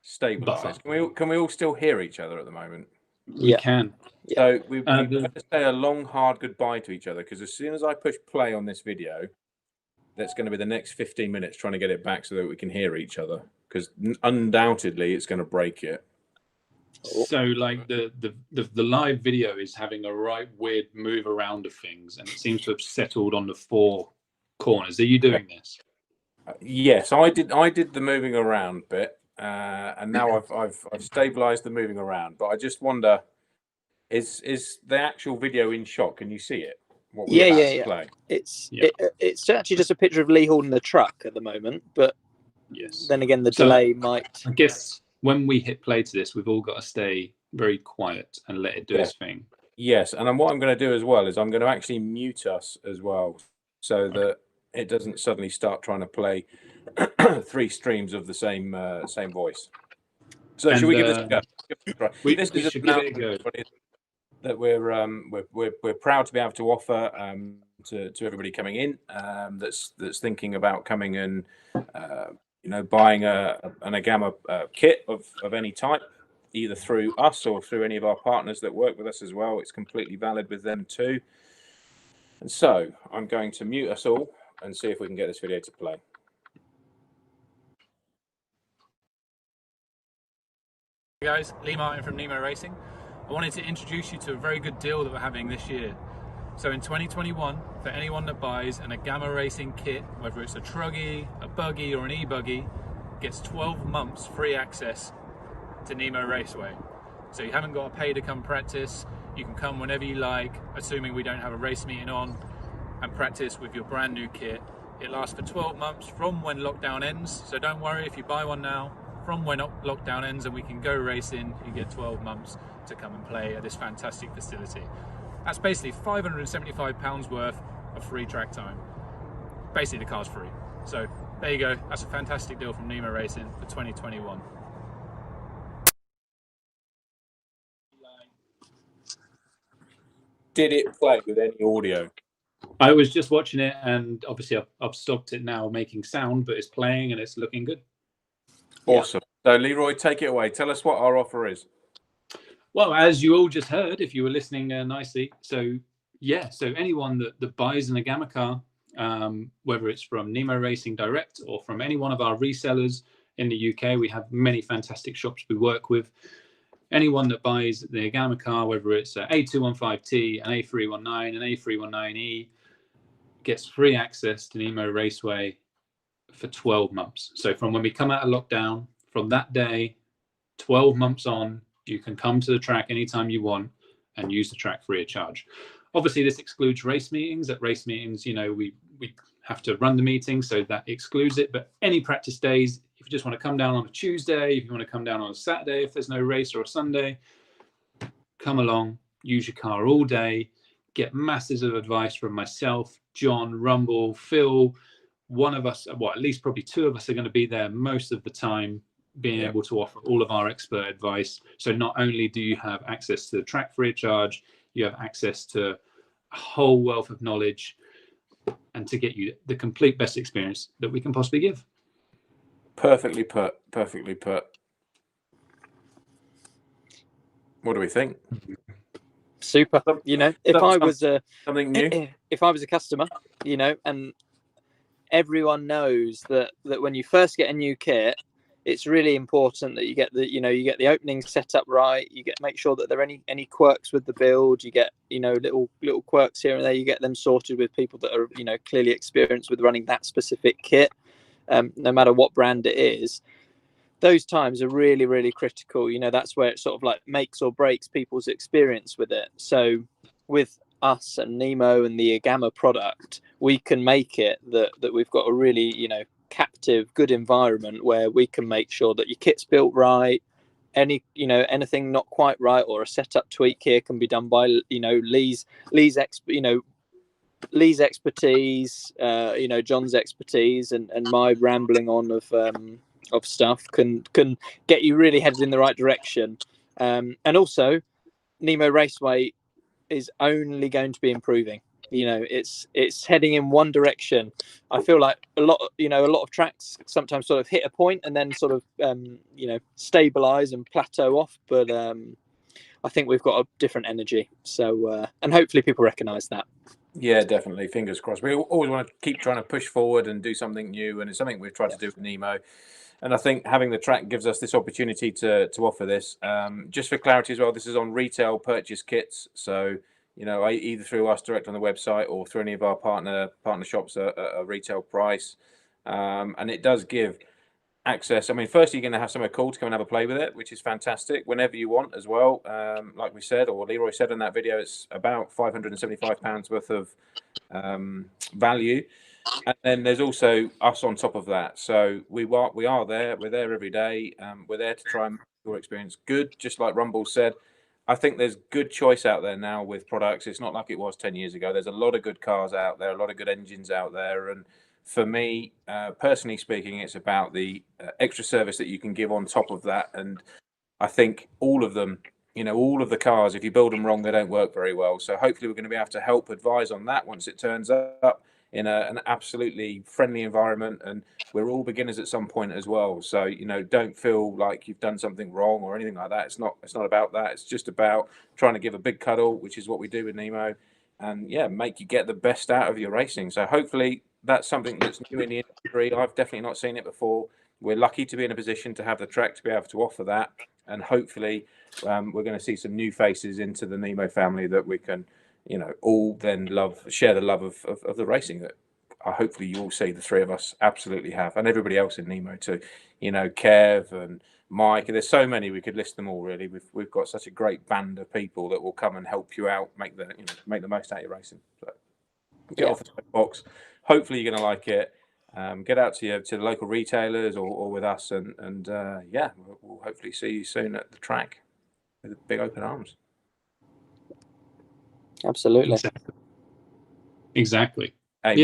stabilize. Can we all still hear each other at the moment? We can. So we have to say a long, hard goodbye to each other, because as soon as I push play on this video, that's going to be the next 15 minutes trying to get it back so that we can hear each other, because undoubtedly it's going to break it. So like the live video is having a right weird move around of things, and it seems to have settled on the 4 corners. Are you doing this? Yes, I did the moving around bit, and now I've stabilized the moving around. But I just wonder, is the actual video in shot? Can you see it? What we're about to play? It's actually just a picture of Lee holding the truck at the moment, but yes. Then again, the delay might. I guess when we hit play to this, we've all got to stay very quiet and let it do its thing. Yes, and then what I'm going to do as well is I'm going to actually mute us as well, so that it doesn't suddenly start trying to play 3 streams of the same voice. So should we give this a go? This is a go. That we're proud to be able to offer to everybody coming in that's thinking about coming and buying an Agama kit of any type, either through us or through any of our partners that work with us as well. It's completely valid with them too. And so I'm going to mute us all and see if we can get this video to play. Hey guys, Lee Martin from NemoRacing. I wanted to introduce you to a very good deal that we're having this year. So in 2021, for anyone that buys an Agama Racing kit, whether it's a truggy, a buggy or an e-buggy, gets 12 months free access to Nemo Raceway. So you haven't got to pay to come practice. You can come whenever you like, assuming we don't have a race meeting on, and practice with your brand new kit. It lasts for 12 months from when lockdown ends. So don't worry if you buy one now. From when lockdown ends and we can go racing, you get 12 months to come and play at this fantastic facility. That's basically £575 worth of free track time. Basically the car's free. So there you go, that's a fantastic deal from Nemo Racing for 2021. Did it play with any audio? I was just watching it, and obviously I've stopped it now making sound, but it's playing and it's looking good. Awesome. So Leroy, take it away. Tell us what our offer is. Well, as you all just heard, if you were listening nicely, so anyone that buys an Agama car, whether it's from Nemo Racing Direct or from any one of our resellers in the UK, we have many fantastic shops we work with. Anyone that buys the Agama car, whether it's an A215T, an A319, an A319E, gets free access to Nemo Raceway for 12 months. So from when we come out of lockdown, from that day, 12 months on, you can come to the track anytime you want and use the track free of charge. Obviously, this excludes race meetings. At race meetings, we have to run the meeting, so that excludes it. But any practice days, if you just want to come down on a Tuesday, if you want to come down on a Saturday, if there's no race, or a Sunday, come along, use your car all day, get masses of advice from myself, John, Rumble, Phil. One of us, well, at least probably 2 of us are going to be there most of the time, being able to offer all of our expert advice. So not only do you have access to the track free of charge, you have access to a whole wealth of knowledge, and to get you the complete best experience that we can possibly give. Perfectly put. Perfectly put. What do we think? Super. If I was something new, if I was a customer, and everyone knows that when you first get a new kit, it's really important that you get the opening set up right. You make sure that there are any quirks with the build. You get little quirks here and there. You get them sorted with people that are clearly experienced with running that specific kit, no matter what brand it is. Those times are really, really critical. That's where it sort of like makes or breaks people's experience with it. So with us and Nemo and the Agama product, we can make it that we've got a really captive, good environment where we can make sure that your kit's built right. Anything not quite right or a setup tweak here can be done by Lee's expertise, John's expertise, and my rambling on of stuff can get you really headed in the right direction. And also, Nemo Raceway is only going to be improving. You know, it's heading in one direction. I feel like a lot of tracks sometimes sort of hit a point and then sort of stabilize and plateau off, but I think we've got a different energy, so and hopefully people recognize that. Yeah, definitely. Fingers crossed. We always want to keep trying to push forward and do something new, and it's something we've tried to do with Nemo. And I think having the track gives us this opportunity to offer this. Just for clarity as well, this is on retail purchase kits, so either through us direct on the website or through any of our partner shops at a retail price. And it does give access. I mean, first you're going to have somewhere cool to come and have a play with it, which is fantastic whenever you want as well. Like we said, or Leroy said in that video, it's about £575 worth of value. And then there's also us on top of that. So we are there. We're there every day. We're there to try and make your experience good, just like Rumble said. I think there's good choice out there now with products. It's not like it was 10 years ago. There's a lot of good cars out there, a lot of good engines out there. And for me, personally speaking, it's about the extra service that you can give on top of that. And I think all of them, all of the cars, if you build them wrong, they don't work very well. So hopefully we're going to be able to help advise on that once it turns up in an absolutely friendly environment. And we're all beginners at some point as well. So, don't feel like you've done something wrong or anything like that. It's not about that. It's just about trying to give a big cuddle, which is what we do with Nemo, and make you get the best out of your racing. So hopefully that's something that's new in the industry. I've definitely not seen it before. We're lucky to be in a position to have the track to be able to offer that. And hopefully we're going to see some new faces into the Nemo family that we can, all then share the love of the racing that hopefully you all see the three of us absolutely have, and everybody else in Nemo too. Kev and Mike. There's so many, we could list them all really. We've got such a great band of people that will come and help you out, make the most out of your racing. So get off the box. Hopefully you're going to like it. Get out to the local retailers or with us, and we'll hopefully see you soon at the track with big open arms. Absolutely. Exactly. Amen.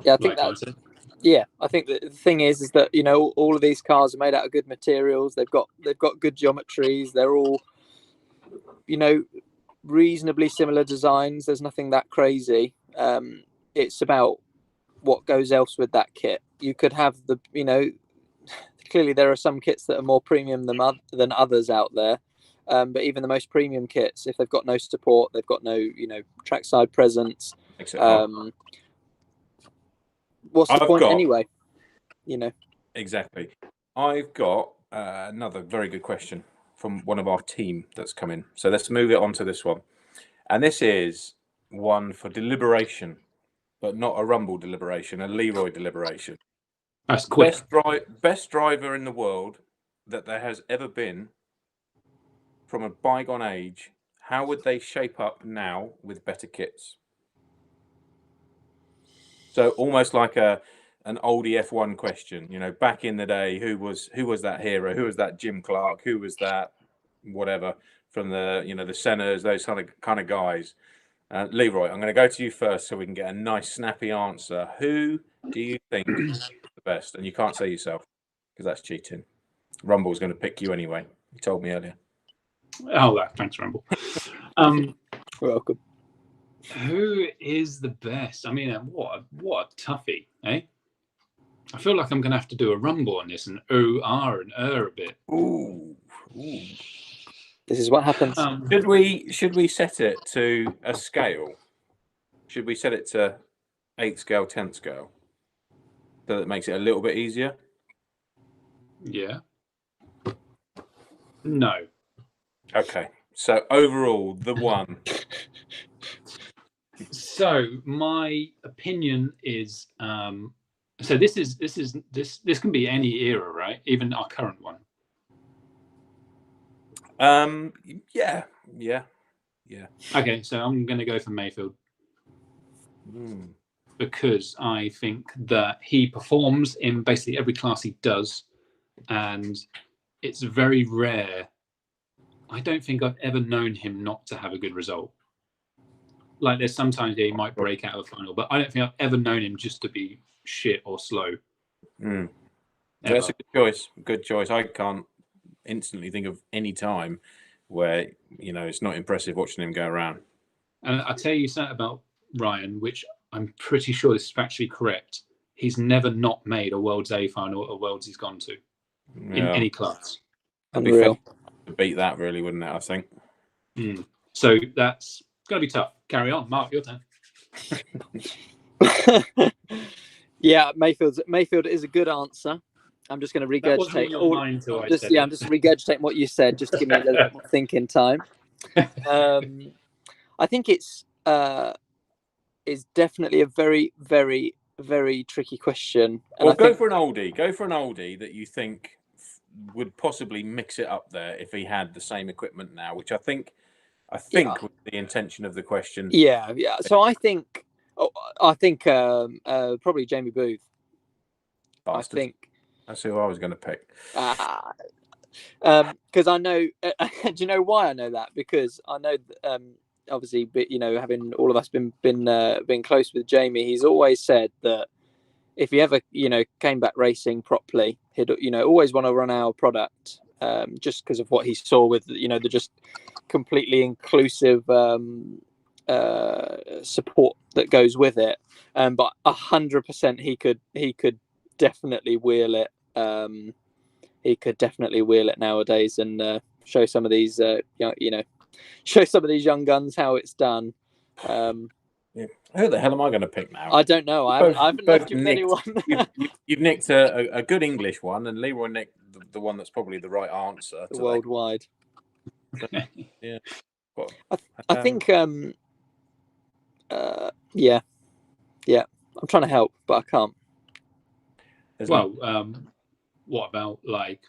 Yeah, I think that's. Yeah, I think the thing is that all of these cars are made out of good materials. They've got good geometries. They're all reasonably similar designs. There's nothing that crazy. It's about what goes else with that kit. You could have clearly there are some kits that are more premium than others out there. But even the most premium kits, if they've got no support, they've got no trackside presence. What's the point anyway? Exactly. I've got another very good question from one of our team that's come in. So let's move it on to this one. And this is one for deliberation, but not a Rumble deliberation, a Leroy deliberation. That's quick. Best driver in the world that there has ever been from a bygone age. How would they shape up now with better kits? So almost like an oldie F1 question, back in the day, who was that hero? Who was that Jim Clark? Who was that whatever from the the Sennas, those kind of guys? Leroy, I'm going to go to you first so we can get a nice snappy answer. Who do you think is the best? And you can't say yourself because that's cheating. Rumble's going to pick you anyway. You told me earlier. Oh, thanks, Rumble. Welcome. Who is the best? I mean, what a toughie, eh? I feel like I'm going to have to do a Rumble on this and and a bit. Ooh. This is what happens. Should we set it to a scale? Should we set it to 8th scale, 10th scale? So that makes it a little bit easier? Yeah. No. Okay. So overall, the one. So my opinion is, so this can be any era, right? Even our current one. Yeah. Okay, so I'm going to go for Mayfield because I think that he performs in basically every class he does, and it's very rare. I don't think I've ever known him not to have a good result. Like there's sometimes he might break out of the final, but I don't think I've ever known him just to be shit or slow. That's a good choice. Good choice. I can't instantly think of any time where it's not impressive watching him go around. And I'll tell you something about Ryan, which I'm pretty sure this is factually correct. He's never not made a World's A final or a Worlds he's gone to in any class. Unreal. To beat that, really, wouldn't it? I think. So that's going to be tough. Carry on. Mark, your turn. Yeah, Mayfield is a good answer. I'm just going to regurgitate. I'm just regurgitating what you said, just to give me a little bit more thinking time. I think it's definitely a very, very, very tricky question. And well, go for an oldie. Go for an oldie that you think would possibly mix it up there if he had the same equipment now, which I think was the intention of the question. Yeah. So I think probably Jamie Booth. Bastard. I think that's who I was going to pick. Because I know. Do you know why I know that? Because I know, obviously, having all of us been close with Jamie, he's always said that if he ever came back racing properly, he'd always want to run our product, just because of what he saw with the just completely inclusive support that goes with it. But 100% he could definitely wheel it. He could definitely wheel it nowadays and show some of these show some of these young guns how it's done. Yeah. Who the hell am I going to pick now? I don't know. I haven't left anyone. You've nicked a good English one, and Leroy nicked the one that's probably the right answer. Worldwide. Yeah. I think. Yeah. I'm trying to help, but I can't. What about like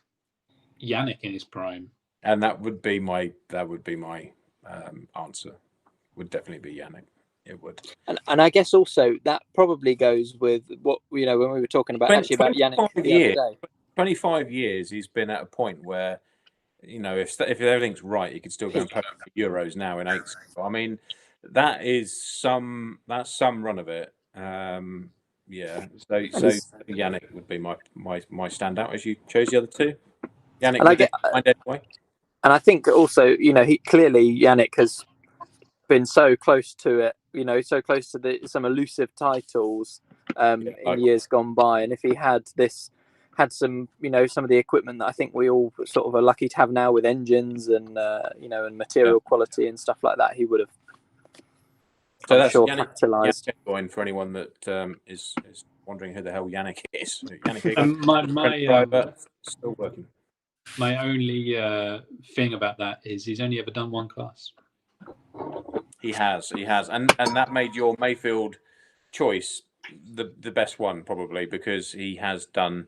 Yannick in his prime? And that would be my answer. Would definitely be Yannick. It would. And I guess also that probably goes with what when we were talking about about Yannick the other day. 25 years he's been at a point where if everything's right, he could still go and play for Euros now in 8. I mean, that's some run of it. Yeah. So Yannick would be my standout, as you chose the other two. Yannick, and I think also he clearly Yannick has been so close to it, so close to some elusive titles in years gone by, and if he had some some of the equipment that I think we all sort of are lucky to have now with engines and and material quality and stuff like that, he would have. So that's capitalised. Going for anyone that is wondering who the hell Yannick is. Yannick, still working. My only thing about that is he's only ever done one class. He has, and that made your Mayfield choice the best one probably, because he has done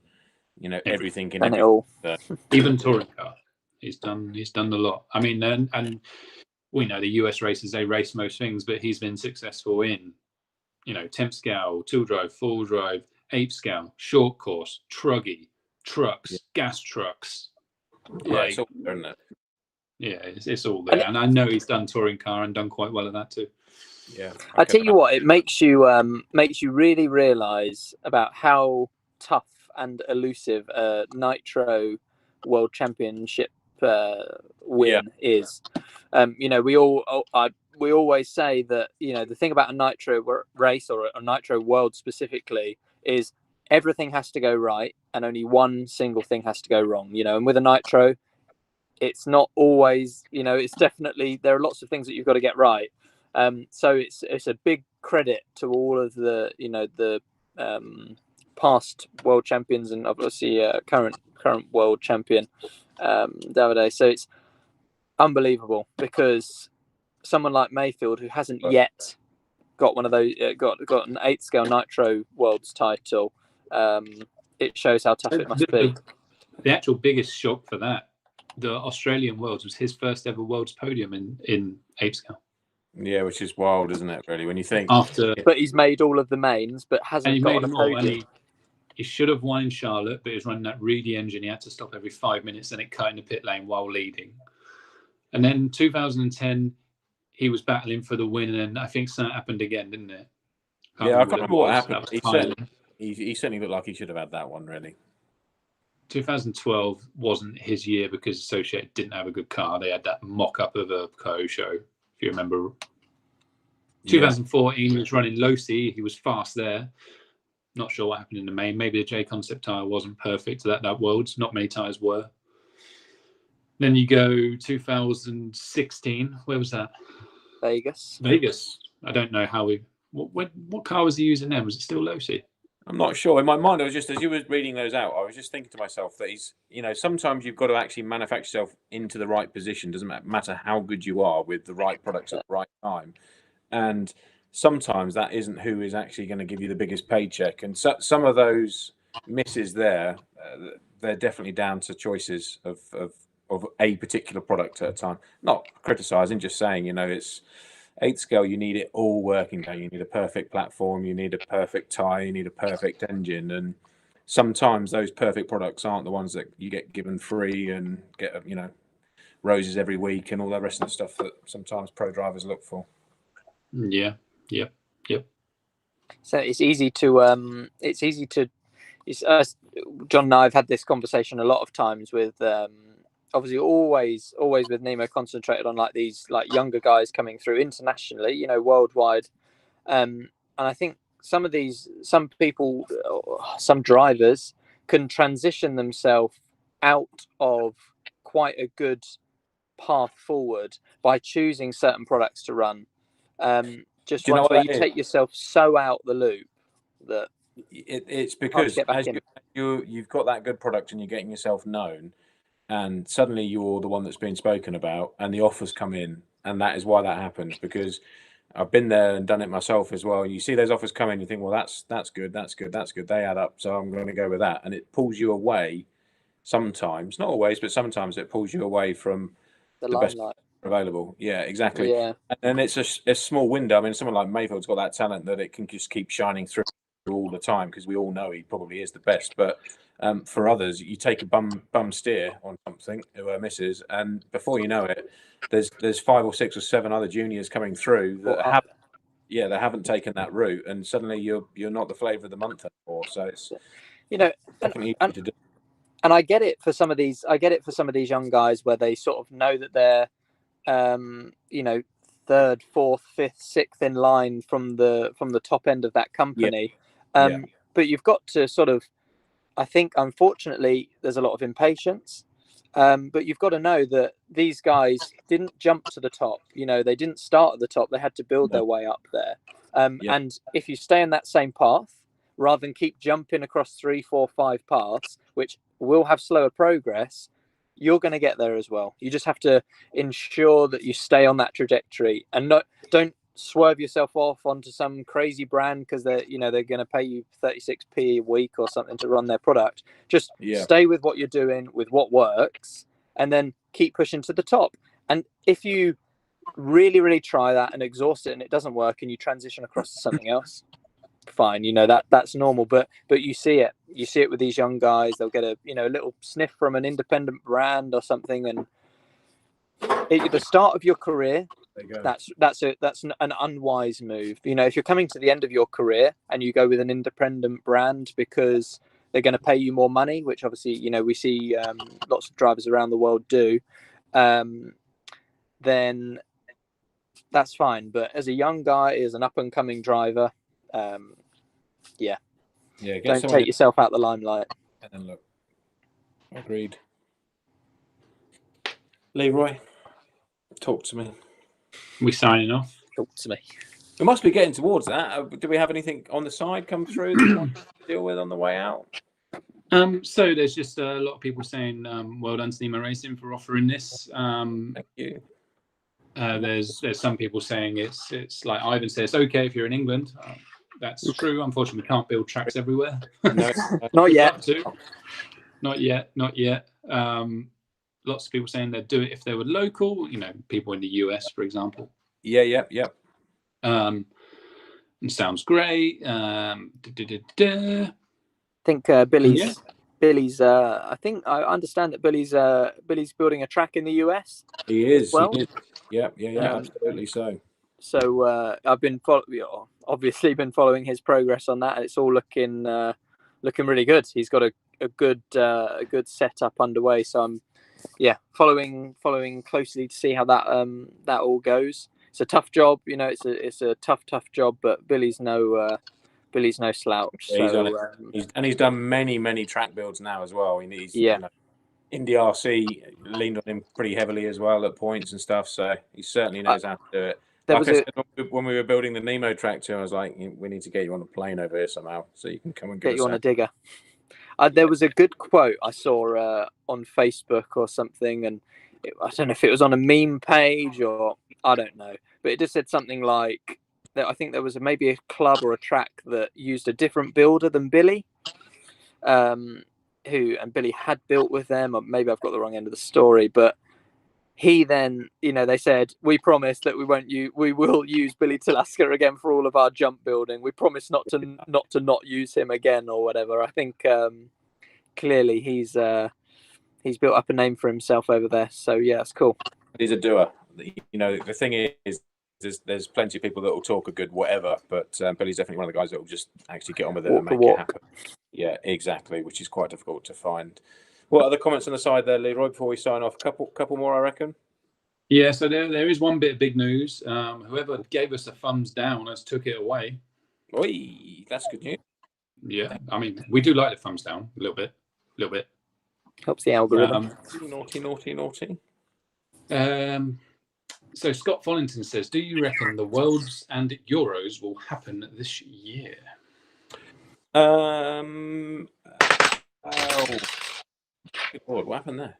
everything in it all. Even touring car, he's done a lot. I mean, and we know the US races, they race most things, but he's been successful in temp scale, 2-drive, 4-drive, 8-scale, short course, truggy, trucks, gas trucks. Yeah, it's all there, isn't it? Yeah, it's all there, and I know he's done touring car and done quite well at that too. Yeah, I tell you what, it makes you really realise about how tough and elusive a Nitro World Championship win is. We always say that the thing about a Nitro race or a Nitro World specifically is everything has to go right and only one single thing has to go wrong. And with a Nitro, it's not always, it's definitely, there are lots of things that you've got to get right. So it's a big credit to all of the past world champions and obviously current world champion Davide. So it's unbelievable, because someone like Mayfield, who hasn't yet got one of those, got an 8-scale Nitro Worlds title, it shows how tough it must be. The actual biggest shock for that, the Australian Worlds, was his first ever Worlds podium in 8-scale. Yeah, which is wild, isn't it? Really, when you think but he's made all of the mains, but hasn't got a podium. He should have won in Charlotte, but he was running that Reedy engine. He had to stop every 5 minutes and it cut in the pit lane while leading. And then 2010, he was battling for the win, and I think something happened again, didn't it? I can't remember what happened. He certainly looked like he should have had that one, really. 2012 wasn't his year because Associated didn't have a good car. They had that mock-up of a Kyosho, if you remember. 2014, he was running Losi. He was fast there. Not sure what happened in the main. Maybe the J Concept tyre wasn't perfect. That Worlds, not many tyres were. Then you go 2016. Where was that? Vegas. I don't know how we. What car was he using then? Was it still Losi? I'm not sure. In my mind, I was just, as you were reading those out, I was just thinking to myself that he's, sometimes you've got to actually manufacture yourself into the right position. Doesn't matter how good you are with the right products at the right time. And sometimes that isn't who is actually going to give you the biggest paycheck. And so, some of those misses there, they're definitely down to choices of a particular product at a time. Not criticising, just saying, it's 8th scale, you need it all working there. You need a perfect platform, you need a perfect tyre, you need a perfect engine. And sometimes those perfect products aren't the ones that you get given free and get, roses every week and all the rest of the stuff that sometimes pro drivers look for. Yeah. Yep. So it's easy to John and I have had this conversation a lot of times with obviously always with Nemo concentrated on these younger guys coming through internationally, worldwide. And I think some people, some drivers can transition themselves out of quite a good path forward by choosing certain products to run. Just once where you take yourself so out the loop that it's because as you've got that good product and you're getting yourself known, and suddenly you're the one that's being spoken about, and the offers come in, and that is why that happens. Because I've been there and done it myself as well. You see those offers come in, you think, well, that's good. They add up, so I'm going to go with that, and it pulls you away. Sometimes, not always, but sometimes it pulls you away from the best available. Yeah, exactly. Yeah. And then it's a small window. I mean, someone like Mayfield's got that talent that it can just keep shining through all the time, because we all know he probably is the best. But for others, you take a bum steer on something who misses, and before you know it, there's 5 or 6 or 7 other juniors coming through that they haven't taken that route, and suddenly you're not the flavour of the month anymore. So it's definitely easy to do. And I get it for some of these. I get it for some of these young guys where they sort of know that they're, 3rd, 4th, 5th, 6th in line from the top end of that company. But you've got to sort of, I think, unfortunately, there's a lot of impatience. But you've got to know that these guys didn't jump to the top. They didn't start at the top. They had to build their way up there. And if you stay in that same path, rather than keep jumping across 3, 4, 5 paths, which will have slower progress, you're going to get there as well. You just have to ensure that you stay on that trajectory and don't swerve yourself off onto some crazy brand because they're going to pay you 36p a week or something to run their product. Just stay with what you're doing, with what works, and then keep pushing to the top. And if you really, really try that and exhaust it and it doesn't work and you transition across to something else, fine, that's normal. But you see it with these young guys. They'll get a little sniff from an independent brand or something, and at the start of your career, that's an unwise move. If you're coming to the end of your career and you go with an independent brand because they're going to pay you more money, which obviously we see lots of drivers around the world do, then that's fine. But as a young guy, as an up and coming driver, don't take yourself out the limelight. And then look, agreed. Leroy, talk to me. We signing off. Talk to me. We must be getting towards that. Do we have anything on the side come through that you want to deal with on the way out? So there's just a lot of people saying, well done to NemoRacing for offering this. Thank you. There's some people saying it's like Ivan says, okay if you're in England. That's true. Unfortunately, we can't build tracks everywhere. No, not yet. Not yet. Lots of people saying they'd do it if they were local. People in the US, for example. Yeah. And sounds great. I think Billy's. I think I understand that Billy's building a track in the US. He is. Well, yeah, absolutely so. So I've been obviously been following his progress on that, and it's all looking really good. He's got a good setup underway. So I'm following closely to see how that all goes. it's a tough job. You know, it's a tough job. But Billy's no slouch. Yeah, So he's done many track builds now as well. He's yeah. You know, in the RC leaned on him pretty heavily as well at points and stuff. So he certainly knows how to do it. Like I said, when we were building the Nemo tractor, I was like, we need to get you on a plane over here somehow so you can come and get you on a digger. There was a good quote I saw on Facebook or something, and I don't know if it was on a meme page or I don't know, but it just said something like that. I think there was maybe a club or a track that used a different builder than Billy, and Billy had built with them, or maybe I've got the wrong end of the story, but he then, they said, we promise that we will use Billy Talaska again for all of our jump building. We promise not to use him again or whatever. I think clearly he's built up a name for himself over there. So yeah, it's cool. He's a doer. The thing is, there's plenty of people that will talk a good whatever, but Billy's definitely one of the guys that will just actually get on with it and make it happen. Yeah, exactly, which is quite difficult to find. What other comments on the side there, Leroy, before we sign off? A couple more, I reckon. Yeah, so there is one bit of big news. Whoever gave us a thumbs down has took it away. Oi, that's good news. Yeah, I mean, we do like the thumbs down a little bit. Helps the algorithm. Naughty. So Scott Follington says, do you reckon the Worlds and Euros will happen this year? Good Lord, what happened there?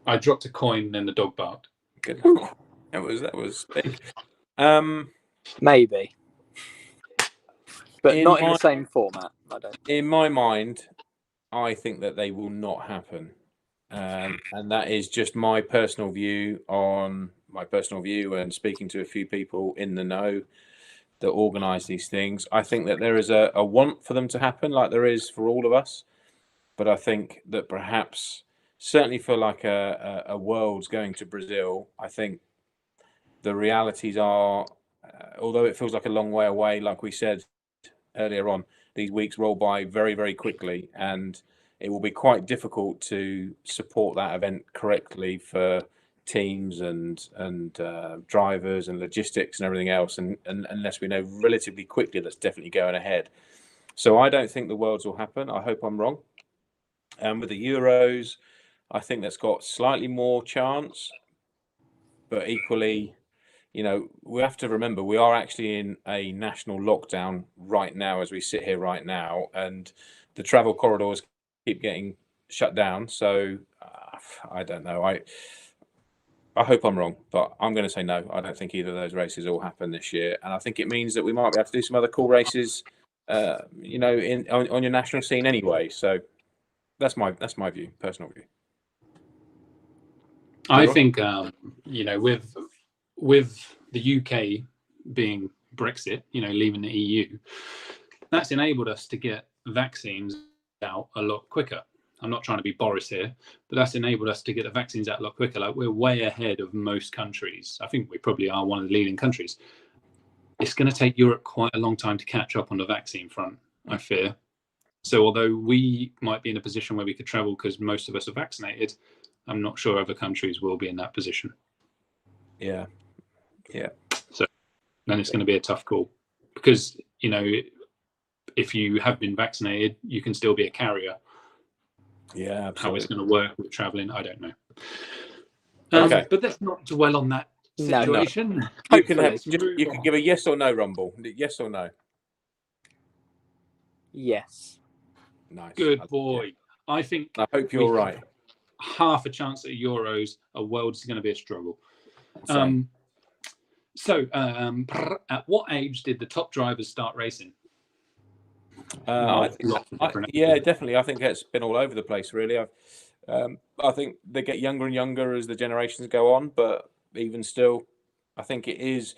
I dropped a coin and the dog barked. Good. That was big. Maybe, but not in the same format. I don't. In my mind, I think that they will not happen, and that is just my personal view and speaking to a few people in the know that organise these things. I think that there is a want for them to happen, like there is for all of us. But I think that perhaps, certainly for like a Worlds going to Brazil, I think the realities are, although it feels like a long way away, like we said earlier on, these weeks roll by very, very quickly, and it will be quite difficult to support that event correctly for teams and drivers and logistics and everything else, and unless we know relatively quickly that's definitely going ahead. So I don't think the Worlds will happen. I hope I'm wrong. With the Euros, I think that's got slightly more chance, but equally, we have to remember we are actually in a national lockdown right now as we sit here right now, and the travel corridors keep getting shut down. So I don't know. I hope I'm wrong, but I'm going to say no. I don't think either of those races will happen this year, and I think it means that we might be able to do some other cool races, on your national scene anyway. So. That's my view, personal view. I think with the UK being Brexit, leaving the EU, that's enabled us to get vaccines out a lot quicker. I'm not trying to be Boris here, but that's enabled us to get the vaccines out a lot quicker. Like, we're way ahead of most countries. I think we probably are one of the leading countries. It's going to take Europe quite a long time to catch up on the vaccine front, I fear. So although we might be in a position where we could travel because most of us are vaccinated, I'm not sure other countries will be in that position. Yeah. So then it's going to be a tough call because, if you have been vaccinated, you can still be a carrier. Yeah, absolutely. How it's going to work with traveling, I don't know. Okay. But let's not dwell on that situation. No. You can give a yes or no, Rumble. Yes or no? Yes. Nice. Good boy. Yeah. I think. I hope you're right. Half a chance at Euros. A Worlds is going to be a struggle. So, at what age did the top drivers start racing? Definitely. I think it's been all over the place, really. I think they get younger and younger as the generations go on, but even still, I think it is.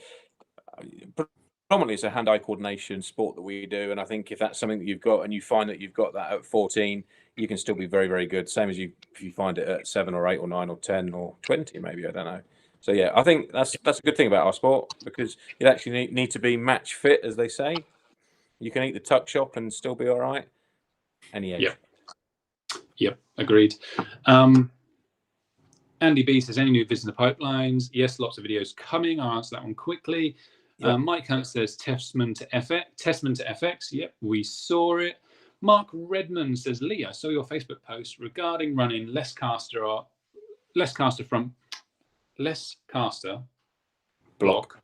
Predominantly, it's a hand-eye coordination sport that we do, and I think if that's something that you've got and you find that you've got that at 14, you can still be very, very good. Same as if you find it at 7 or 8 or 9 or 10 or 20, maybe, I don't know. So yeah, I think that's a good thing about our sport, because you actually need to be match fit, as they say. You can eat the tuck shop and still be all right. Any age. Yep, agreed. Andy B says, any new vids in the pipelines? Yes, lots of videos coming. I'll answer that one quickly. Yep. Mike Hunt says, Testament to FX. Yep, we saw it. Mark Redmond says, Lee, I saw your Facebook post regarding running less caster block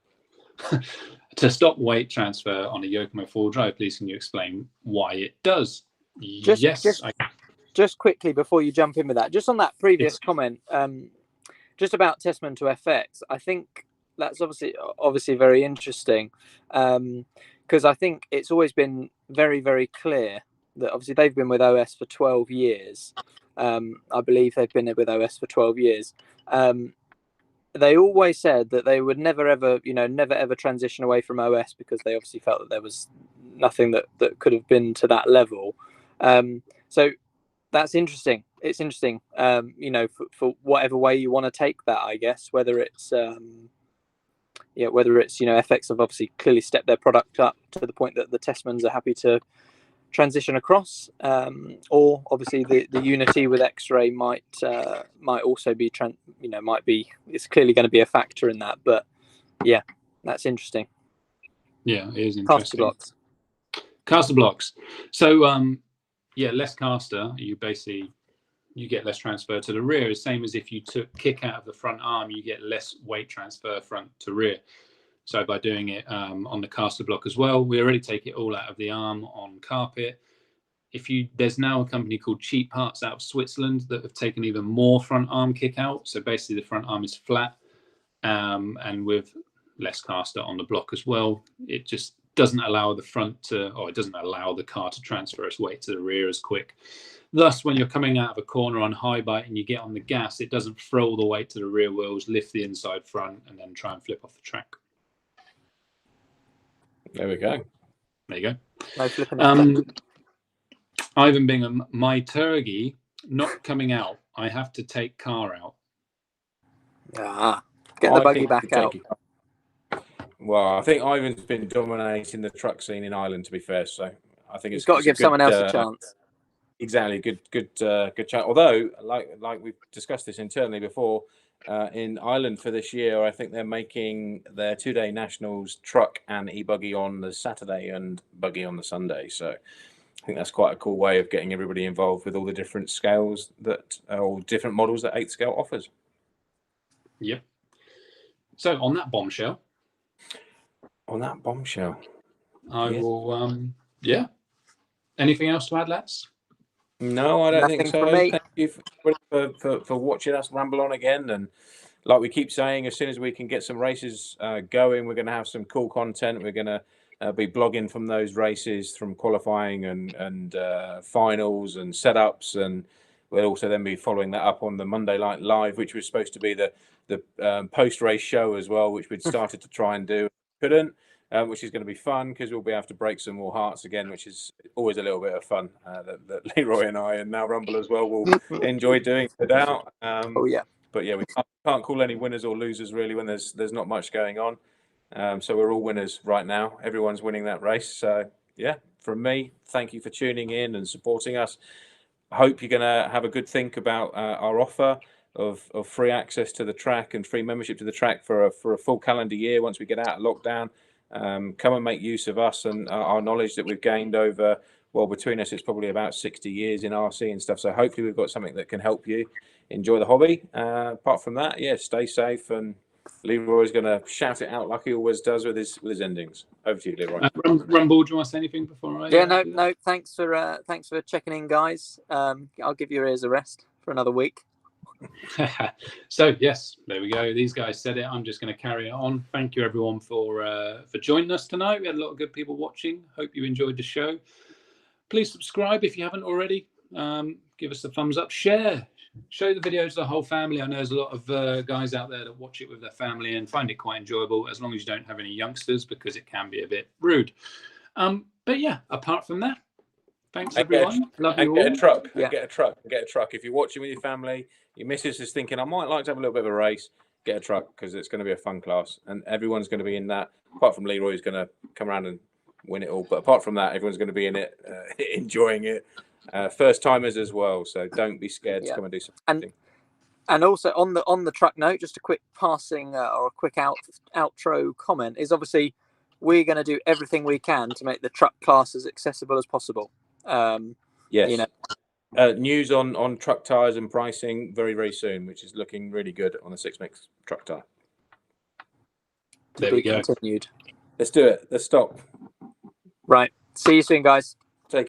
to stop weight transfer on a Yokomo 4 drive. Please, can you explain why it does? Just quickly before you jump in with that, just on that previous comment, just about Testament to FX, I think that's obviously very interesting, because I think it's always been very, very clear that obviously they've been with OS for 12 years. I believe they've been with OS for 12 years. They always said that they would never ever transition away from OS, because they obviously felt that there was nothing that could have been to that level. So that's interesting. It's interesting, for whatever way you want to take that, I guess, whether it's FX have obviously clearly stepped their product up to the point that the Testmans are happy to transition across, or obviously the Unity with X-Ray might also be it's clearly going to be a factor in that. But yeah, that's interesting. Yeah, it is interesting. Caster blocks. So less caster, you get less transfer to the rear. It's same as if you took kick out of the front arm, you get less weight transfer front to rear. So by doing it on the caster block as well, we already take it all out of the arm on carpet. There's now a company called Cheap Parts out of Switzerland that have taken even more front arm kick out. So basically the front arm is flat, and with less caster on the block as well. It just doesn't allow the car to transfer its weight to the rear as quick. Thus, when you're coming out of a corner on high bite and you get on the gas, it doesn't throw all the weight to the rear wheels, lift the inside front, and then try and flip off the track. There we go. There you go. No flipping. Ivan Bingham, my Turkey not coming out. I have to take car out. Get the buggy back out. Well, I think Ivan's been dominating the truck scene in Ireland, to be fair. So I think it's got to give someone else a chance. Exactly, good chat. Although, like we've discussed this internally before, in Ireland for this year, I think they're making their 2-day nationals truck and e-buggy on the Saturday and buggy on the Sunday. So I think that's quite a cool way of getting everybody involved with all the different scales or different models that 8th scale offers. Yeah. So on that bombshell. I will. Yeah. Anything else to add, lads? No, I don't Nothing think so. For me. Thank you for watching us ramble on again. And like we keep saying, as soon as we can get some races going, we're going to have some cool content. We're going to be blogging from those races, from qualifying and finals and setups, and we'll also then be following that up on the Monday Night Live, which was supposed to be the post-race show as well, which we'd started to try and do, couldn't. Which is going to be fun because we'll be able to break some more hearts again, which is always a little bit of fun that Leroy and I, and now Rumble as well, will enjoy doing, no doubt. But yeah, we can't call any winners or losers really when there's not much going on. So we're all winners right now. Everyone's winning that race. So yeah, from me, thank you for tuning in and supporting us. I hope you're going to have a good think about our offer of free access to the track and free membership to the track for a full calendar year once we get out of lockdown. Come and make use of us and our knowledge that we've gained over, well, between us, it's probably about 60 years in RC and stuff. So hopefully we've got something that can help you enjoy the hobby. Apart from that, yeah, stay safe. And Leroy's going to shout it out like he always does with his endings. Over to you, Leroy. Rumble, do you want to say anything before I? Yeah, no. Thanks for checking in, guys. I'll give your ears a rest for another week. So yes, there we go. These guys said it. I'm just going to carry it on. Thank you everyone for joining us tonight. We had a lot of good people watching. Hope you enjoyed the show. Please subscribe if you haven't already. Give us a thumbs up. Show the videos to the whole family. I know there's a lot of guys out there that watch it with their family and find it quite enjoyable, as long as you don't have any youngsters, because it can be a bit rude. But yeah, apart from that, thanks everyone. Love you all. Get a truck. If you're watching with your family, your missus is thinking, I might like to have a little bit of a race, get a truck, because it's going to be a fun class and everyone's going to be in that. Apart from Leroy, who's going to come around and win it all, but apart from that, everyone's going to be in it, enjoying it. First timers as well, so don't be scared to come and do something. And also on the truck note, just a quick passing or a quick outro comment is obviously we're going to do everything we can to make the truck class as accessible as possible. Yes. You know, news on truck tires and pricing very, very soon, which is looking really good on the 6-mix truck tire. There we go. Continued. Let's do it. Let's stop. Right. See you soon, guys.